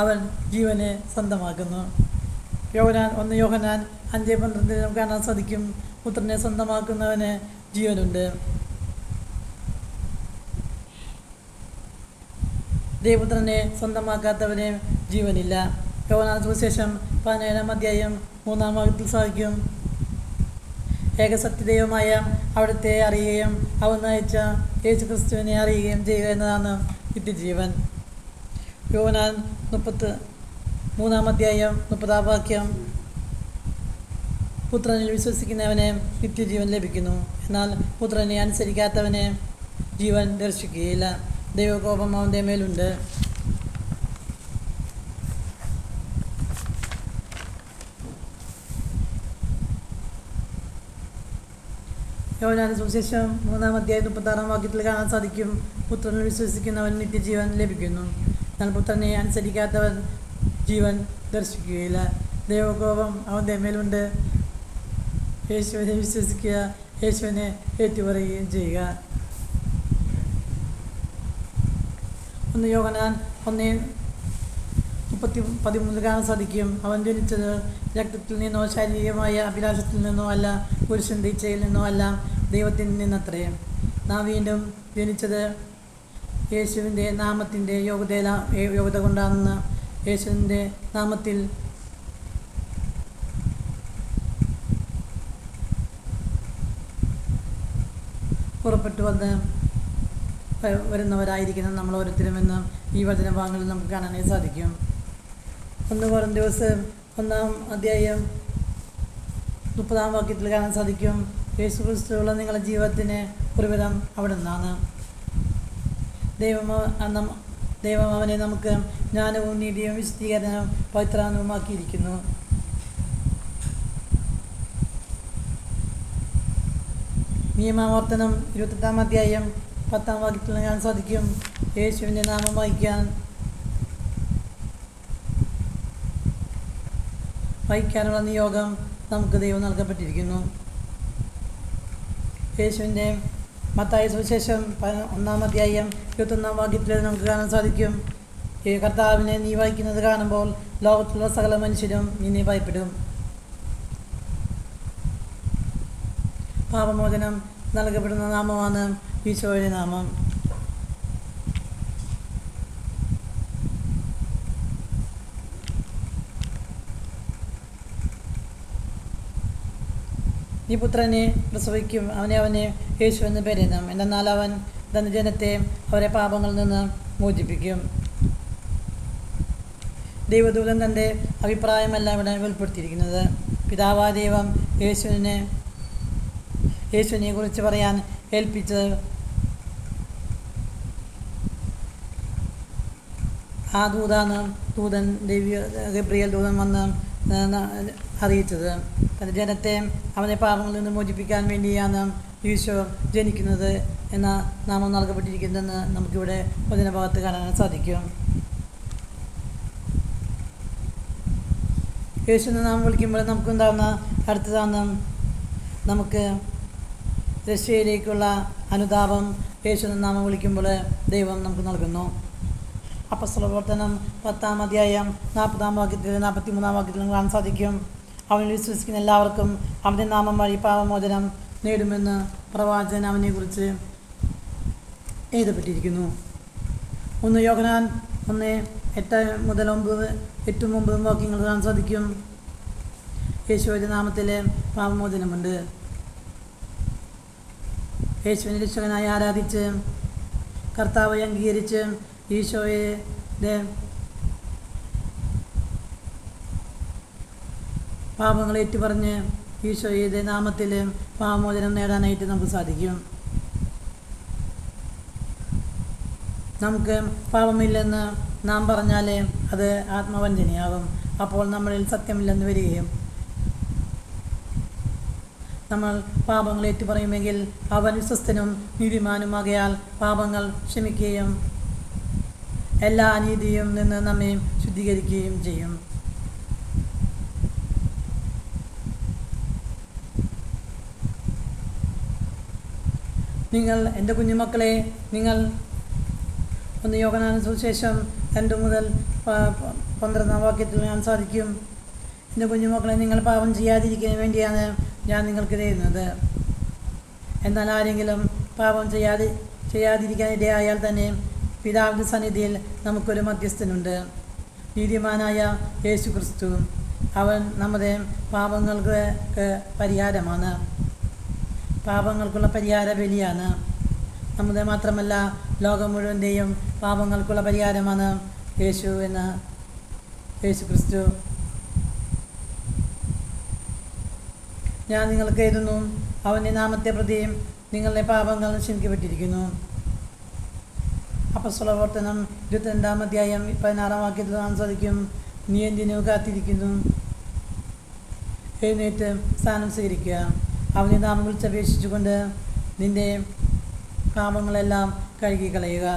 അവൻ ജീവനെ സ്വന്തമാക്കുന്നു. 1 യോഹന്നാൻ 5:12 നമുക്ക് കാണാൻ സാധിക്കും, പുത്രനെ സ്വന്തമാക്കുന്നവന് ജീവനുണ്ട്. ദൈവപുത്രനെ സ്വന്തമാക്കാത്തവന് ജീവനില്ല. യോഹന്നാൻ സുവിശേഷം 17-ാം അധ്യായം 3-ാം വാക്യത്തിൽ സാധിക്കും, ഏകസത്യദൈവമായ അവിടുത്തെ അറിയുകയും അവൻ അയച്ച യേശു ക്രിസ്തുവിനെ അറിയുകയും ചെയ്യുക എന്നതാണ് നിത്യജീവൻ. യോഹന്നാൻ 3-ാം അധ്യായം 30-ാം വാക്യം, പുത്രനിൽ വിശ്വസിക്കുന്നവന് നിത്യജീവൻ ലഭിക്കുന്നു, എന്നാൽ പുത്രനെ അനുസരിക്കാത്തവന് ജീവൻ ദർശിക്കുകയില്ല, ദൈവകോപം അവൻ്റെ മേലുണ്ട്. യോഹന്നാൻ സുവിശേഷം 3-ാം അധ്യായം 36-ാം വാക്യത്തിൽ കാണാൻ സാധിക്കും, പുത്രനിൽ വിശ്വസിക്കുന്നവൻ നിത്യജീവൻ ലഭിക്കുന്നു, എന്നാൽ പുത്രനെ അനുസരിക്കാത്തവൻ ജീവൻ ദർശിക്കുകയില്ല, ദൈവകോപം അവൻ്റെ മേലുണ്ട്. യേശുവിനെ വിശ്വസിക്കുക, യേശുവിനെ ഏറ്റുപറയുകയും ചെയ്യുക. 1 യോഹന്നാൻ 1:13 കാണാൻ സാധിക്കും, അവൻ ജനിച്ചത് രക്തത്തിൽ നിന്നോ ശാരീരികമായ അഭിലാഷത്തിൽ നിന്നോ അല്ല, പുരുഷൻ്റെ ഇച്ഛയിൽ നിന്നോ അല്ല, ദൈവത്തിൽ നിന്നത്രേ. നാം വീണ്ടും ജനിച്ചത് യേശുവിൻ്റെ നാമത്തിൻ്റെ യോഗ്യത കൊണ്ടാണെന്ന് യേശുവിൻ്റെ നാമത്തിൽ പുറപ്പെട്ടു വന്ന് വരുന്നവരായിരിക്കണം നമ്മൾ ഓരോരുത്തരുമെന്ന് ഈ വചനഭാഗങ്ങളിൽ നമുക്ക് കാണാനായി സാധിക്കും. 1 കൊരിന്ത്യർ 1-ാം വാക്യത്തിൽ കാണാൻ സാധിക്കും, യേശുക്രിസ്തുവുള്ള നിങ്ങളുടെ ജീവിതത്തിന് ഉറവിടം അവിടെ നിന്നാണ്. ദൈവം അവനെ നമുക്ക് ജ്ഞാനവും നീതിയും വിശുദ്ധീകരണവും പവിത്രാനവുമാക്കിയിരിക്കുന്നു. നിയമാവർത്തനം 28-ാം അധ്യായം 10-ാം വാക്യത്തിൽ കാണാൻ സാധിക്കും, യേശുവിൻ്റെ നാമം വഹിക്കാനുള്ള നിയോഗം നമുക്ക് ദൈവം നൽകപ്പെട്ടിരിക്കുന്നു. യേശുവിൻ്റെ മത്തായി സുവിശേഷം 1-ാം അധ്യായം 21-ാം വാക്യത്തിൽ നമുക്ക് കാണാൻ സാധിക്കും, ഈ കർത്താവിനെ നീ വഹിക്കുന്നത് കാണുമ്പോൾ ലോകത്തിലുള്ള സകല മനുഷ്യരും നിന്നെ ഭയപ്പെടും. പാപമോചനം നൽകപ്പെടുന്ന നാമമാണ് ഈശോയുടെ നാമം. ഈ പുത്രനെ പ്രസവിക്കും, അവനെ യേശു എന്ന് പേരിടും. എന്നാൽ അവൻ തന്റെ ജനത്തെ അവരെ പാപങ്ങളിൽ നിന്ന് മോചിപ്പിക്കും. ദൈവദൂതൻ തൻ്റെ അഭിപ്രായമല്ല ഇവിടെ വെളിപ്പെടുത്തിയിരിക്കുന്നത്. പിതാവായ ദൈവം യേശുവിനെ കുറിച്ച് പറയാൻ ഏൽപ്പിച്ചത് ആ ദൂതൻ ഗബ്രിയേൽ ദൂതൻ വന്ന് അറിയിച്ചത്. തൻ്റെ ജനത്തെ അവനെ പാപങ്ങളിൽ നിന്ന് മോചിപ്പിക്കാൻ വേണ്ടിയാണ് ഈശോ ജനിക്കുന്നത് എന്ന നാമം നൽകപ്പെട്ടിരിക്കുന്നതെന്ന് നമുക്കിവിടെ വചനഭാഗത്ത് കാണാൻ സാധിക്കും. യേശുവിനെ നാമം വിളിക്കുമ്പോൾ നമുക്കുണ്ടാകുന്ന അടുത്തതാണ് നമുക്ക് രക്ഷയിലേക്കുള്ള അനുതാപം. യേശുവിനെ നാമം വിളിക്കുമ്പോൾ ദൈവം നമുക്ക് നൽകുന്നു. അപ്പോസ്തലപ്രവർത്തനം 10-ാം അധ്യായം 40-ാം വാക്യത്തിൽ 43-ാം വാക്യത്തിൽ കാണാൻ സാധിക്കും, അവനിൽ വിശ്വസിക്കുന്ന എല്ലാവർക്കും അവൻ്റെ നാമം വഴി പാപമോചനം നേടുമെന്ന് പ്രവാചകൻ അവനെക്കുറിച്ച് എഴുതപ്പെട്ടിരിക്കുന്നു. 1 യോഹന്നാൻ 1:8-9 വാക്യങ്ങൾ കാണാൻ സാധിക്കും, യേശുവിൻ്റെ നാമത്തിൽ പാപമോചനമുണ്ട്. യേശുവിനെ രക്ഷകനായി ആരാധിച്ച് കർത്താവെ അംഗീകരിച്ച് ഈശോയുടെ പാപങ്ങൾ ഏറ്റുപറഞ്ഞ് ഈശോയുടെ നാമത്തിൽ പാപമോചനം നേടാനായിട്ട് നമുക്ക് സാധിക്കും. നമുക്ക് പാപമില്ലെന്ന് നാം പറഞ്ഞാൽ അത് ആത്മവഞ്ചനയാകും. അപ്പോൾ നമ്മളിൽ സത്യമില്ലെന്ന് വരികയും നമ്മൾ പാപങ്ങൾ ഏറ്റുപറയുമെങ്കിൽ അവൻ വിശ്വസ്തനും നീതിമാനുമാകയാൽ പാപങ്ങൾ ക്ഷമിക്കുകയും എല്ലാ അനീതിയും നിന്ന് നമ്മെ ശുദ്ധീകരിക്കുകയും ചെയ്യും. നിങ്ങൾ എൻ്റെ കുഞ്ഞുമക്കളെ, നിങ്ങൾ 1 യോഹന്നാൻ സുവിശേഷം 2-12 വാക്യത്തിൽ ഞാൻ സാധിക്കും, എൻ്റെ കുഞ്ഞുമക്കളെ, നിങ്ങൾ പാപം ചെയ്യാതിരിക്കാൻ വേണ്ടിയാണ് ഞാൻ നിങ്ങൾക്ക് തരുന്നത്. എന്നാൽ ആരെങ്കിലും പാപം ചെയ്യാതിരിക്കാനിടയായാൽ തന്നെ പിതാവിൻ്റെ സന്നിധിയിൽ നമുക്കൊരു മധ്യസ്ഥനുണ്ട്, നീതിമാനായ യേശു ക്രിസ്തു. അവൻ നമ്മുടെ പാപങ്ങൾക്ക് പരിഹാരമാണ്, പാപങ്ങൾക്കുള്ള പരിഹാര ബലിയാണ്. നമ്മുടെ മാത്രമല്ല ലോകം മുഴുവൻ്റെയും പാപങ്ങൾക്കുള്ള പരിഹാരമാണ് യേശു ക്രിസ്തു. ഞാൻ നിങ്ങൾക്ക് എഴുതുന്നു, അവൻ്റെ നാമത്തെ പ്രതിയും നിങ്ങളുടെ പാപങ്ങൾ ക്ഷമിക്കപ്പെട്ടിരിക്കുന്നു. അപ്പോസ്തലപ്രവർത്തനം 22-ാം അധ്യായം 16-ാം വാക്യത്തിൽ നാം സാധിക്കും, നീ എന്തിനു കാത്തിരിക്കുന്നു, എഴുന്നേറ്റ് സ്ഥാനം സ്വീകരിക്കുക, അവനെ നാമം വിളിച്ചപേക്ഷിച്ചുകൊണ്ട് നിന്റെ പാപങ്ങളെല്ലാം കഴുകിക്കളയുക.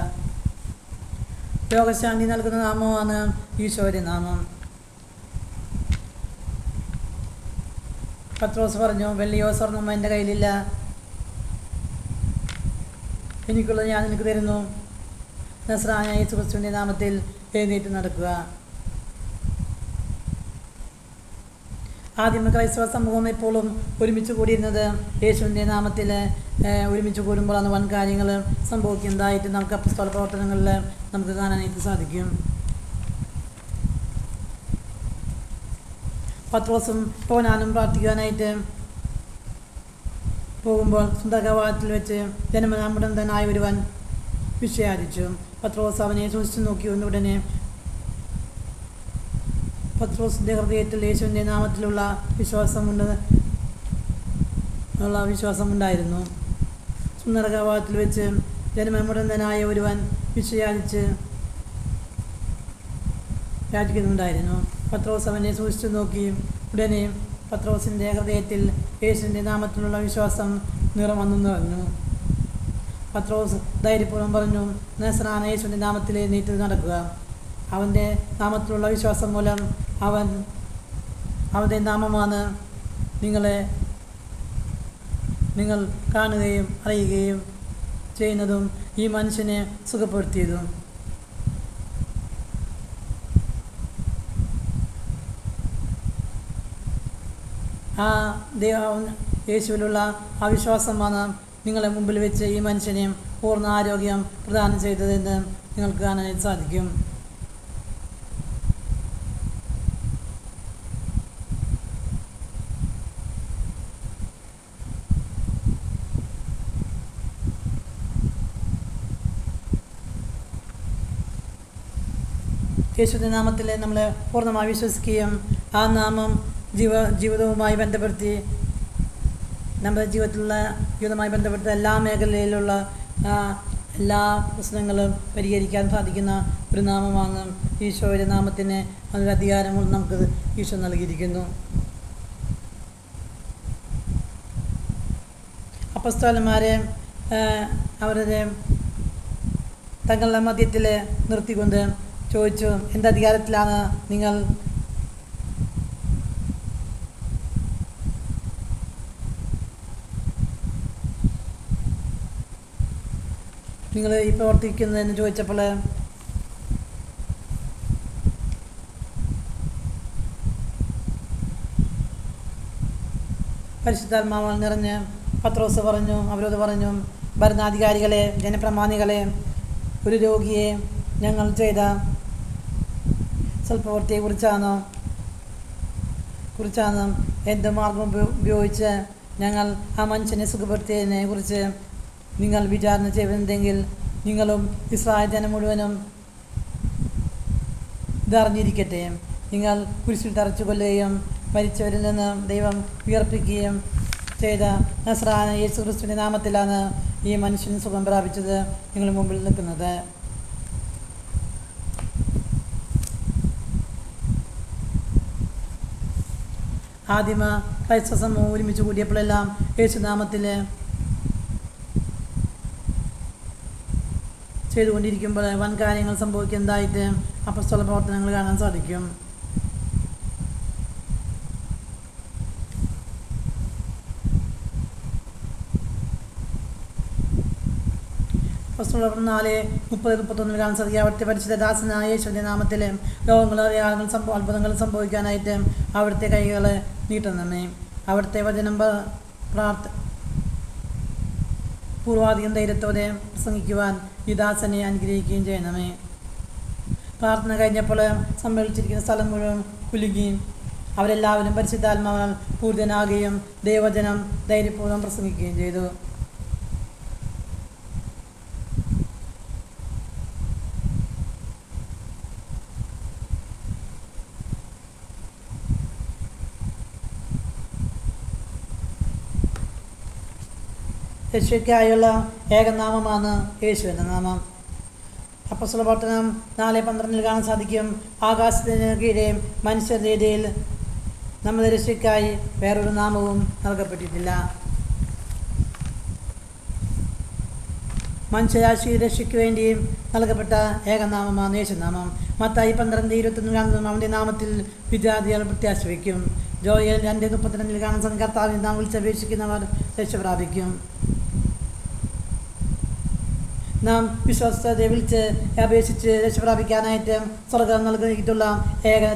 രോഗശാന്തി നൽകുന്ന നാമമാണ് ഈശോയുടെ നാമം. പത്രോസ് പറഞ്ഞു, വെള്ളിയോ സ്വർണ്ണമോ എൻ്റെ കയ്യിലില്ല, എനിക്കുള്ളത് ഞാൻ നിനക്ക് തരുന്നു. നസ്രായനായ യേശു ക്രിസ്തുവിൻ്റെ നാമത്തിൽ എഴുന്നേറ്റ് നടക്കുക. ആദ്യമ ക്രൈസ്തവ സമൂഹം എപ്പോഴും ഒരുമിച്ച് കൂടിയിരുന്നത് യേശുവിൻ്റെ നാമത്തിൽ ഒരുമിച്ച് കൂടുമ്പോഴാണ് വൻ കാര്യങ്ങൾ സംഭവിക്കുന്നതായിട്ട് നമുക്ക് അപ്പോസ്തല പ്രവർത്തനങ്ങളിൽ നമുക്ക് കാണാനായിട്ട് സാധിക്കും. പത്രോസും യോഹന്നാനും പ്രാർത്ഥിക്കാനായിട്ട് പോകുമ്പോൾ സുന്ദരകവാടത്തിൽ വെച്ച് ജന്മനാമുടന്തനായ ഒരുവൻ വിഷയാദിച്ചു. പത്രോസ് അവനെ സൂക്ഷിച്ചു നോക്കി. ഉടനെ പത്രോസിൻ്റെ ഹൃദയത്തിൽ യേശുവിൻ്റെ നാമത്തിലുള്ള വിശ്വാസമുണ്ടായിരുന്നു. സുന്ദരകവാടത്തിൽ വെച്ച് ജനമമുടന്തനായ ഒരുവൻ വിഷയാദിച്ച് യാചിക്കുന്നുണ്ടായിരുന്നു. പത്രോസ് അവനെ സൂക്ഷിച്ചു നോക്കി. ഉടനെ പത്രോസിൻ്റെ ഹൃദയത്തിൽ യേശുവിൻ്റെ നാമത്തിലുള്ള വിശ്വാസം വന്നു നിറഞ്ഞു. പത്രോസ് ധൈര്യപൂർവ്വം പറഞ്ഞു, നസറായ യേശുവിൻ്റെ നാമത്തിൽ എഴുന്നേറ്റ് നടക്കുക. അവൻ്റെ നാമത്തിലുള്ള വിശ്വാസം മൂലം അവൻ്റെ നാമമാണ് നിങ്ങൾ കാണുകയും അറിയുകയും ചെയ്യുന്നതും ഈ മനുഷ്യനെ സുഖപ്പെടുത്തിയതും. ആ യേശുവിലുള്ള ആ വിശ്വാസമാണ് നിങ്ങളെ മുമ്പിൽ വെച്ച് ഈ മനുഷ്യനെ പൂർണ്ണ ആരോഗ്യം പ്രദാനം ചെയ്തതെന്ന് നിങ്ങൾക്ക് കാണാൻ സാധിക്കും. യേശുവിൻ്റെ നാമത്തിൽ നമ്മൾ പൂർണ്ണമായി വിശ്വസിക്കുകയും ആ നാമം ജീവിതവുമായി ബന്ധപ്പെടുത്തി നമ്മുടെ ജീവിതവുമായി ബന്ധപ്പെട്ട എല്ലാ മേഖലയിലുള്ള എല്ലാ പ്രശ്നങ്ങളും പരിഹരിക്കാൻ സാധിക്കുന്ന ഒരു നാമമാണ് ഈശോയുടെ നാമത്തിന്. അതിൻ്റെ അധികാരങ്ങൾ നമുക്ക് ഈശോ നൽകിയിരിക്കുന്നു. അപ്പസ്തോലന്മാരെ അവരുടെ തങ്ങളുടെ മധ്യത്തിൽ നിർത്തിക്കൊണ്ട് ചോദിച്ചു, എന്തധികാരത്തിലാണ് നിങ്ങൾ ഈ പ്രവർത്തിക്കുന്നതെന്ന് ചോദിച്ചപ്പോൾ പരിശുദ്ധാത്മാവാൽ നിറഞ്ഞ് പത്രോസ് അവരോട് പറഞ്ഞു, ഭരണാധികാരികളെ, ജനപ്രമാണികളെ, ഒരു രോഗിയെ ഞങ്ങൾ ചെയ്ത സ്വൽപ്രവൃത്തിയെക്കുറിച്ചാണ് എന്ത് മാർഗം ഉപയോഗിച്ച് ഞങ്ങൾ ആ മനുഷ്യനെ സുഖപ്പെടുത്തിയതിനെ കുറിച്ച് നിങ്ങൾ വിചാരണ ചെയ്യുന്നുണ്ടെങ്കിൽ നിങ്ങളും ഇസ്രായേൽ ജനം മുഴുവനും ഇതറിഞ്ഞിരിക്കട്ടെ. നിങ്ങൾ കുരിശിൽ തറച്ചു കൊല്ലുകയും മരിച്ചവരിൽ നിന്ന് ദൈവം ഉയർപ്പിക്കുകയും ചെയ്ത നസ്രായ യേശു ക്രിസ്തുവിൻ്റെ നാമത്തിലാണ് ഈ മനുഷ്യൻ സുഖം പ്രാപിച്ചത് നിങ്ങൾ മുമ്പിൽ നിൽക്കുന്നത്. ആദിമ ക്രൈസ്തവ സമൂഹം ഒരുമിച്ച് കൂടിയപ്പോഴെല്ലാം യേശുനാമത്തിൽ ചെയ്തുകൊണ്ടിരിക്കുമ്പോൾ വൻ കാര്യങ്ങൾ സംഭവിക്കുന്നതായിട്ട് അപ്പസ്തോല പ്രവർത്തനങ്ങൾ കാണാൻ സാധിക്കും. അപ്പസ്തോലർ 4:30-31 കാണാൻ സാധിക്കും. അവിടുത്തെ പരിശുദ്ധ ദാസനായ യേശുവിൻ്റെ നാമത്തിൽ രോഗങ്ങളും അടയാളങ്ങളും അത്ഭുതങ്ങളും സംഭവിക്കാനായിട്ട് അവിടുത്തെ കൈകൾ നീട്ടുന്നമേ. അവിടുത്തെ വചനം പൂർവാധികം ധൈര്യത്തോടെ പ്രസംഗിക്കുവാൻ ഈ ദാസനെ അനുഗ്രഹിക്കുകയും ചെയ്യണമേ. പ്രാർത്ഥന കഴിഞ്ഞപ്പോൾ സമ്മേളിച്ചിരിക്കുന്ന സ്ഥലം മുഴുവൻ കുലുങ്ങി അവരെല്ലാവരും പരിശുദ്ധാത്മാവാൽ പൂരിതനാകുകയും ദൈവവചനം ധൈര്യപൂർവ്വം പ്രസംഗിക്കുകയും ചെയ്തു. രക്ഷയ്ക്കായുള്ള ഏകനാമമാണ് യേശുവിൻ്റെ നാമം. അപ്പോസ്തല പ്രവർത്തനം 4:12 കാണാൻ സാധിക്കും. ആകാശത്തിന് കീഴെ മനുഷ്യരുടെ ഇടയിൽ നമ്മുടെ രക്ഷയ്ക്കായി വേറൊരു നാമവും നൽകപ്പെട്ടിട്ടില്ല. മനുഷ്യരാശി രക്ഷയ്ക്ക് വേണ്ടി നൽകപ്പെട്ട ഏകനാമമാണ് യേശുനാമം. മത്തായി 12:21 കാണുന്നതും അവൻ്റെ നാമത്തിൽ വിദ്യാർത്ഥികൾ പ്രത്യാശ വയ്ക്കും. ജോയൽ 2:32 കാണാൻ സാധിക്കും. കർത്താവിൻ്റെ നാം വിളിച്ചപേക്ഷിക്കുന്നവർ രക്ഷ പ്രാപിക്കും. നാം വിശ്വാസത്തെ വിളിച്ച് അപേക്ഷിച്ച് രക്ഷ പ്രാപിക്കാനായിട്ട് സ്വർഗം നൽകിയിട്ടുള്ള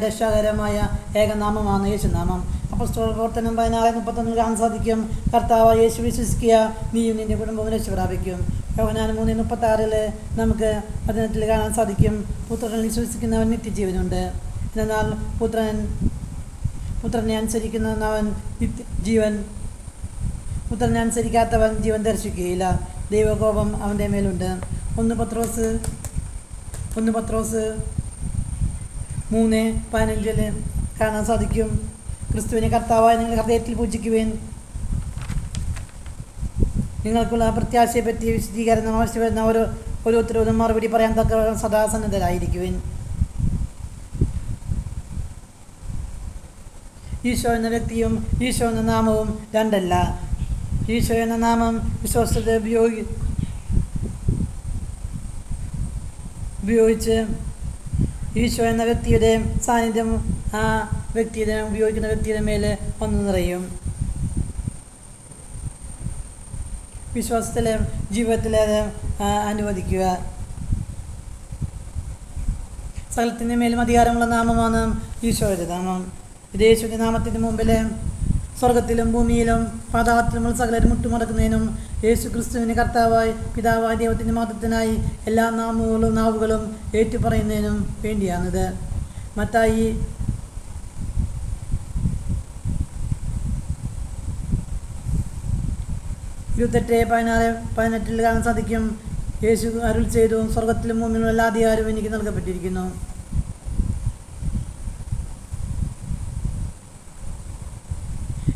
രക്ഷാകരമായ ഏകനാമമാണ് യേശുനാമം. അപ്പോസ്തല പ്രവർത്തനം 16:31 കാണാൻ സാധിക്കും. കർത്താവ് യേശു വിശ്വസിക്കുക, നീയും നിൻ്റെ കുടുംബവും രക്ഷ പ്രാപിക്കും. യോഹന്നാൻ 3:36 നമുക്ക് 18 കാണാൻ സാധിക്കും. പുത്രനിൽ വിശ്വസിക്കുന്നവൻ നിത്യജീവനുണ്ട്, എന്നാൽ പുത്രനെ അനുസരിക്കാത്തവൻ ജീവൻ ദർശിക്കുകയില്ല. ദൈവകോപം അവൻ്റെ മേലുണ്ട്. ഒന്ന് പത്രോസ് 3:15 കാണാൻ സാധിക്കും. ക്രിസ്തുവിനെ കർത്താവായി നിങ്ങൾ ഹൃദയത്തിൽ പൂജിക്കുവേൻ. നിങ്ങൾക്കുള്ള പ്രത്യാശയെപ്പറ്റി വിശദീകരണം ആവശ്യം വരുന്ന ഓരോരുത്തരോടും മറുപടി പറയാൻ തക്ക സദാസന്നദ്ധരായിരിക്കുവേൻ. ഈശോ എന്ന വ്യക്തിയും ഈശോ എന്ന നാമവും രണ്ടല്ല. ഈശോ എന്ന നാമം വിശ്വാസത്തെ ഉപയോഗിച്ച് ഈശോ എന്ന വ്യക്തിയുടെ സാന്നിധ്യം ആ വ്യക്തിയുടെ ഉപയോഗിക്കുന്ന വ്യക്തിയുടെ മേലെ വന്നു നിറയും. വിശ്വാസത്തിലെ ജീവിതത്തിലെ അനുവദിക്കുക. സകലത്തിൻ്റെ മേലും അധികാരമുള്ള നാമമാണ് ഈശോയുടെ നാമം. യേശുവിൻ്റെ നാമത്തിൻ്റെ മുമ്പിൽ സ്വർഗത്തിലും ഭൂമിയിലും പാതാളത്തിലുമുള്ള സകലരും മുട്ടുമടക്കുന്നതിനും യേശു ക്രിസ്തുവിന് കർത്താവായി പിതാവായ ദൈവത്തിൻ്റെ മഹത്വത്തിനായി എല്ലാ നാവുകളും ഏറ്റുപറയുന്നതിനും വേണ്ടിയാണിത്. മത്തായി 28:16-18 കാണാൻ സാധിക്കും. യേശു അരുൾ ചെയ്തു, സ്വർഗത്തിലും ഭൂമിയിലും എല്ലാ അധികാരവും എനിക്ക് നൽകപ്പെട്ടിരിക്കുന്നു.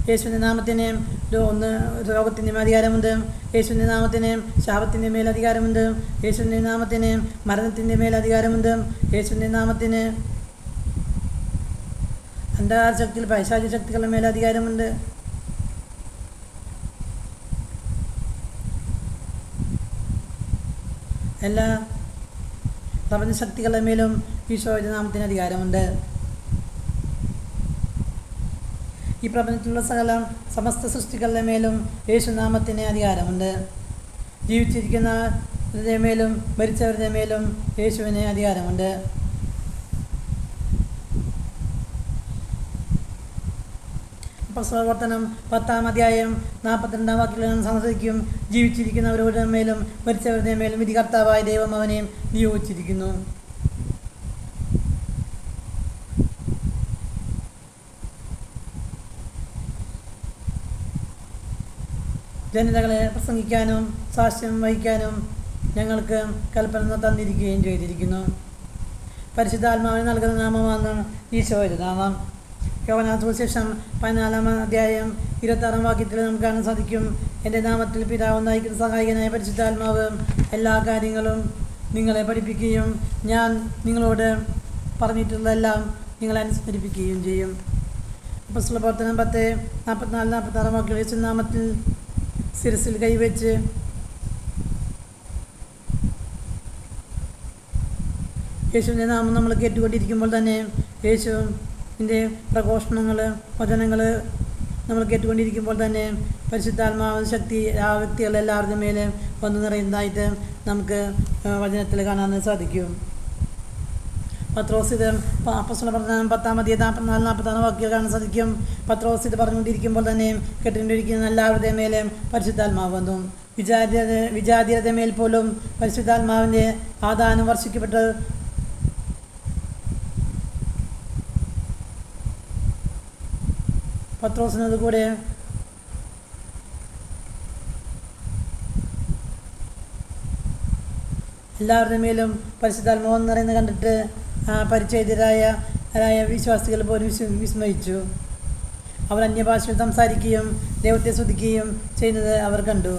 യേശുവിൻ്റെ നാമത്തിന് രോഗത്തിൻ്റെ അധികാരമുണ്ട്. യേശുവിൻ്റെ നാമത്തിന് ശാപത്തിൻ്റെ മേൽ അധികാരമുണ്ട്. യേശുവിൻ്റെ നാമത്തിന് മരണത്തിൻ്റെ മേൽ അധികാരമുണ്ട്. യേശുവിൻ്റെ നാമത്തിന് അന്ധകാര ശക്തികൾ പൈശാചിക ശക്തികളുടെ മേൽ അധികാരമുണ്ട്. എല്ലാ പ്രപഞ്ച ശക്തികളുടെ മേലും ഈശോയുടെ നാമത്തിന് അധികാരമുണ്ട്. ഈ പ്രപഞ്ചത്തിലുള്ള സമസ്ത സൃഷ്ടികളുടെ മേലും യേശുനാമത്തിന് അധികാരമുണ്ട്. ജീവിച്ചിരിക്കുന്നവരുടെ മേലും മരിച്ചവരുടെ മേലും യേശുവിന് അധികാരമുണ്ട്. പ്രവർത്തനം 10:42 സംസാരിക്കും. ജീവിച്ചിരിക്കുന്നവരുടെ മേലും മരിച്ചവരുടെ മേലും വിധി കർത്താവായ ദൈവം അവനെ നിയോഗിച്ചിരിക്കുന്നു. ജനതകളെ പ്രസംഗിക്കാനും സാക്ഷ്യം വഹിക്കാനും ഞങ്ങൾക്ക് കൽപ്പന തന്നിരിക്കുകയും ചെയ്തിരിക്കുന്നു. പരിശുദ്ധാത്മാവിന് നൽകുന്ന നാമമാണ് ഈശോയുടെ നാമം. യോഹന്നാൻ സുവിശേഷം 14:26 നമുക്ക് കാണാൻ സാധിക്കും. എൻ്റെ നാമത്തിൽ പിതാവ് നയിക്കുന്ന സഹായകനായ പരിശുദ്ധാത്മാവ് എല്ലാ കാര്യങ്ങളും നിങ്ങളെ പഠിപ്പിക്കുകയും ഞാൻ നിങ്ങളോട് പറഞ്ഞിട്ടുള്ളതെല്ലാം നിങ്ങളെ അനുസ്മരിപ്പിക്കുകയും ചെയ്യും. അപ്പോസ്തല പ്രവർത്തനം 10:44-46 യേശുനാമത്തിൽ ശിരസിൽ കൈവച്ച് യേശുവിൻ്റെ നാമം നമ്മൾ കേട്ടുകൊണ്ടിരിക്കുമ്പോൾ തന്നെ യേശുവിൻ്റെ പ്രഘോഷണങ്ങൾ വചനങ്ങൾ നമ്മൾ കേട്ടുകൊണ്ടിരിക്കുമ്പോൾ തന്നെ പരിശുദ്ധാത്മാവ് ശക്തി ആ വ്യക്തികളെല്ലാവരുടെ മേലെ വന്നു നിറയുന്നതായിട്ട് നമുക്ക് വചനത്തിൽ കാണാൻ സാധിക്കും. പത്രോസ് ഇത് അപ്പോസ്തല പ്രവർത്തനം 10:44-46 കാണാൻ സാധിക്കും. പത്രോസ് ഇത് പറഞ്ഞുകൊണ്ടിരിക്കുമ്പോൾ തന്നെ കേട്ടുകൊണ്ടിരിക്കുന്ന എല്ലാവരുടെ മേലെ പരിശുദ്ധാത്മാവ് വന്നു. വിജാതിയുടെ മേൽ പോലും പരിശുദ്ധാത്മാവിൻ്റെ ആദാനം വർഷിക്കപ്പെട്ട് പത്രോസിനത് കൂടെ എല്ലാവരുടെ മേലും പരിശുദ്ധാത്മാവ് നിറയുന്നത് കണ്ടിട്ട് പരിചയരായ വിശ്വാസികൾ പോലും വിസ്മയിച്ചു. അവർ അന്യഭാഷയിൽ സംസാരിക്കുകയും ദൈവത്തെ സ്തുതിക്കുകയും ചെയ്യുന്നത് അവർ കണ്ടു.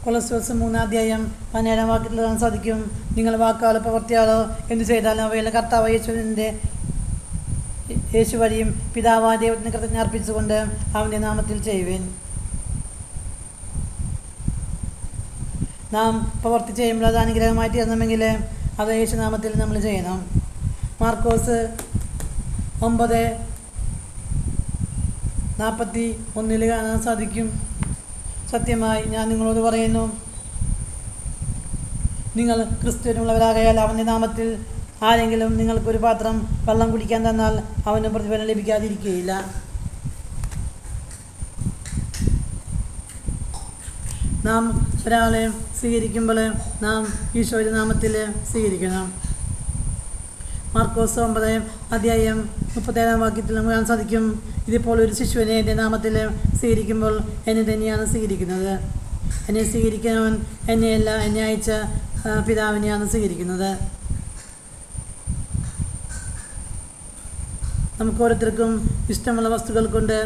കൊളോസ്യോസ് 3:17 കാണാൻ സാധിക്കും. നിങ്ങൾ വാക്കാലോ പ്രവർത്തിയാലോ എന്തു ചെയ്താലും അവയെല്ലാം കർത്താവ് യേശു വഴിയും പിതാവായ ദൈവത്തിന് കൃതജ്ഞത അർപ്പിച്ചുകൊണ്ട് അവൻ്റെ നാമത്തിൽ ചെയ്യുവേൻ. നാം പ്രവർത്തി ചെയ്യുമ്പോൾ അത് അനുഗ്രഹമായി തീരണമെങ്കിൽ അത് യേശുനാമത്തിൽ നമ്മൾ ചെയ്യണം. മാർക്കോസ് 9:41 കാണാൻ സാധിക്കും. സത്യമായി ഞാൻ നിങ്ങളോട് പറയുന്നു, നിങ്ങൾ ക്രിസ്തുവിനുള്ളവരാകയാൽ അവൻ്റെ നാമത്തിൽ ആരെങ്കിലും നിങ്ങൾക്കൊരു പാത്രം വെള്ളം കുടിക്കാൻ തന്നാൽ അവന് പ്രതിഫലം ലഭിക്കാതിരിക്കുകയില്ല. നാം ഒരാളെ സ്വീകരിക്കുമ്പോൾ നാം ഈശോയുടെ നാമത്തിൽ സ്വീകരിക്കണം. മാർക്കോസ് 9:37 നമുക്ക് കാണാൻ സാധിക്കും. ഇതിപ്പോൾ ഒരു ശിശുവിനെ എൻ്റെ നാമത്തിൽ സ്വീകരിക്കുമ്പോൾ എന്നെ തന്നെയാണ് സ്വീകരിക്കുന്നത്. എന്നെ സ്വീകരിക്കുന്നവൻ എന്നെയല്ല, എന്നെ അയച്ച പിതാവിനെയാണ് സ്വീകരിക്കുന്നത്. നമുക്ക് ഓരോരുത്തർക്കും ഇഷ്ടമുള്ള വസ്തുക്കൾ കൊണ്ട്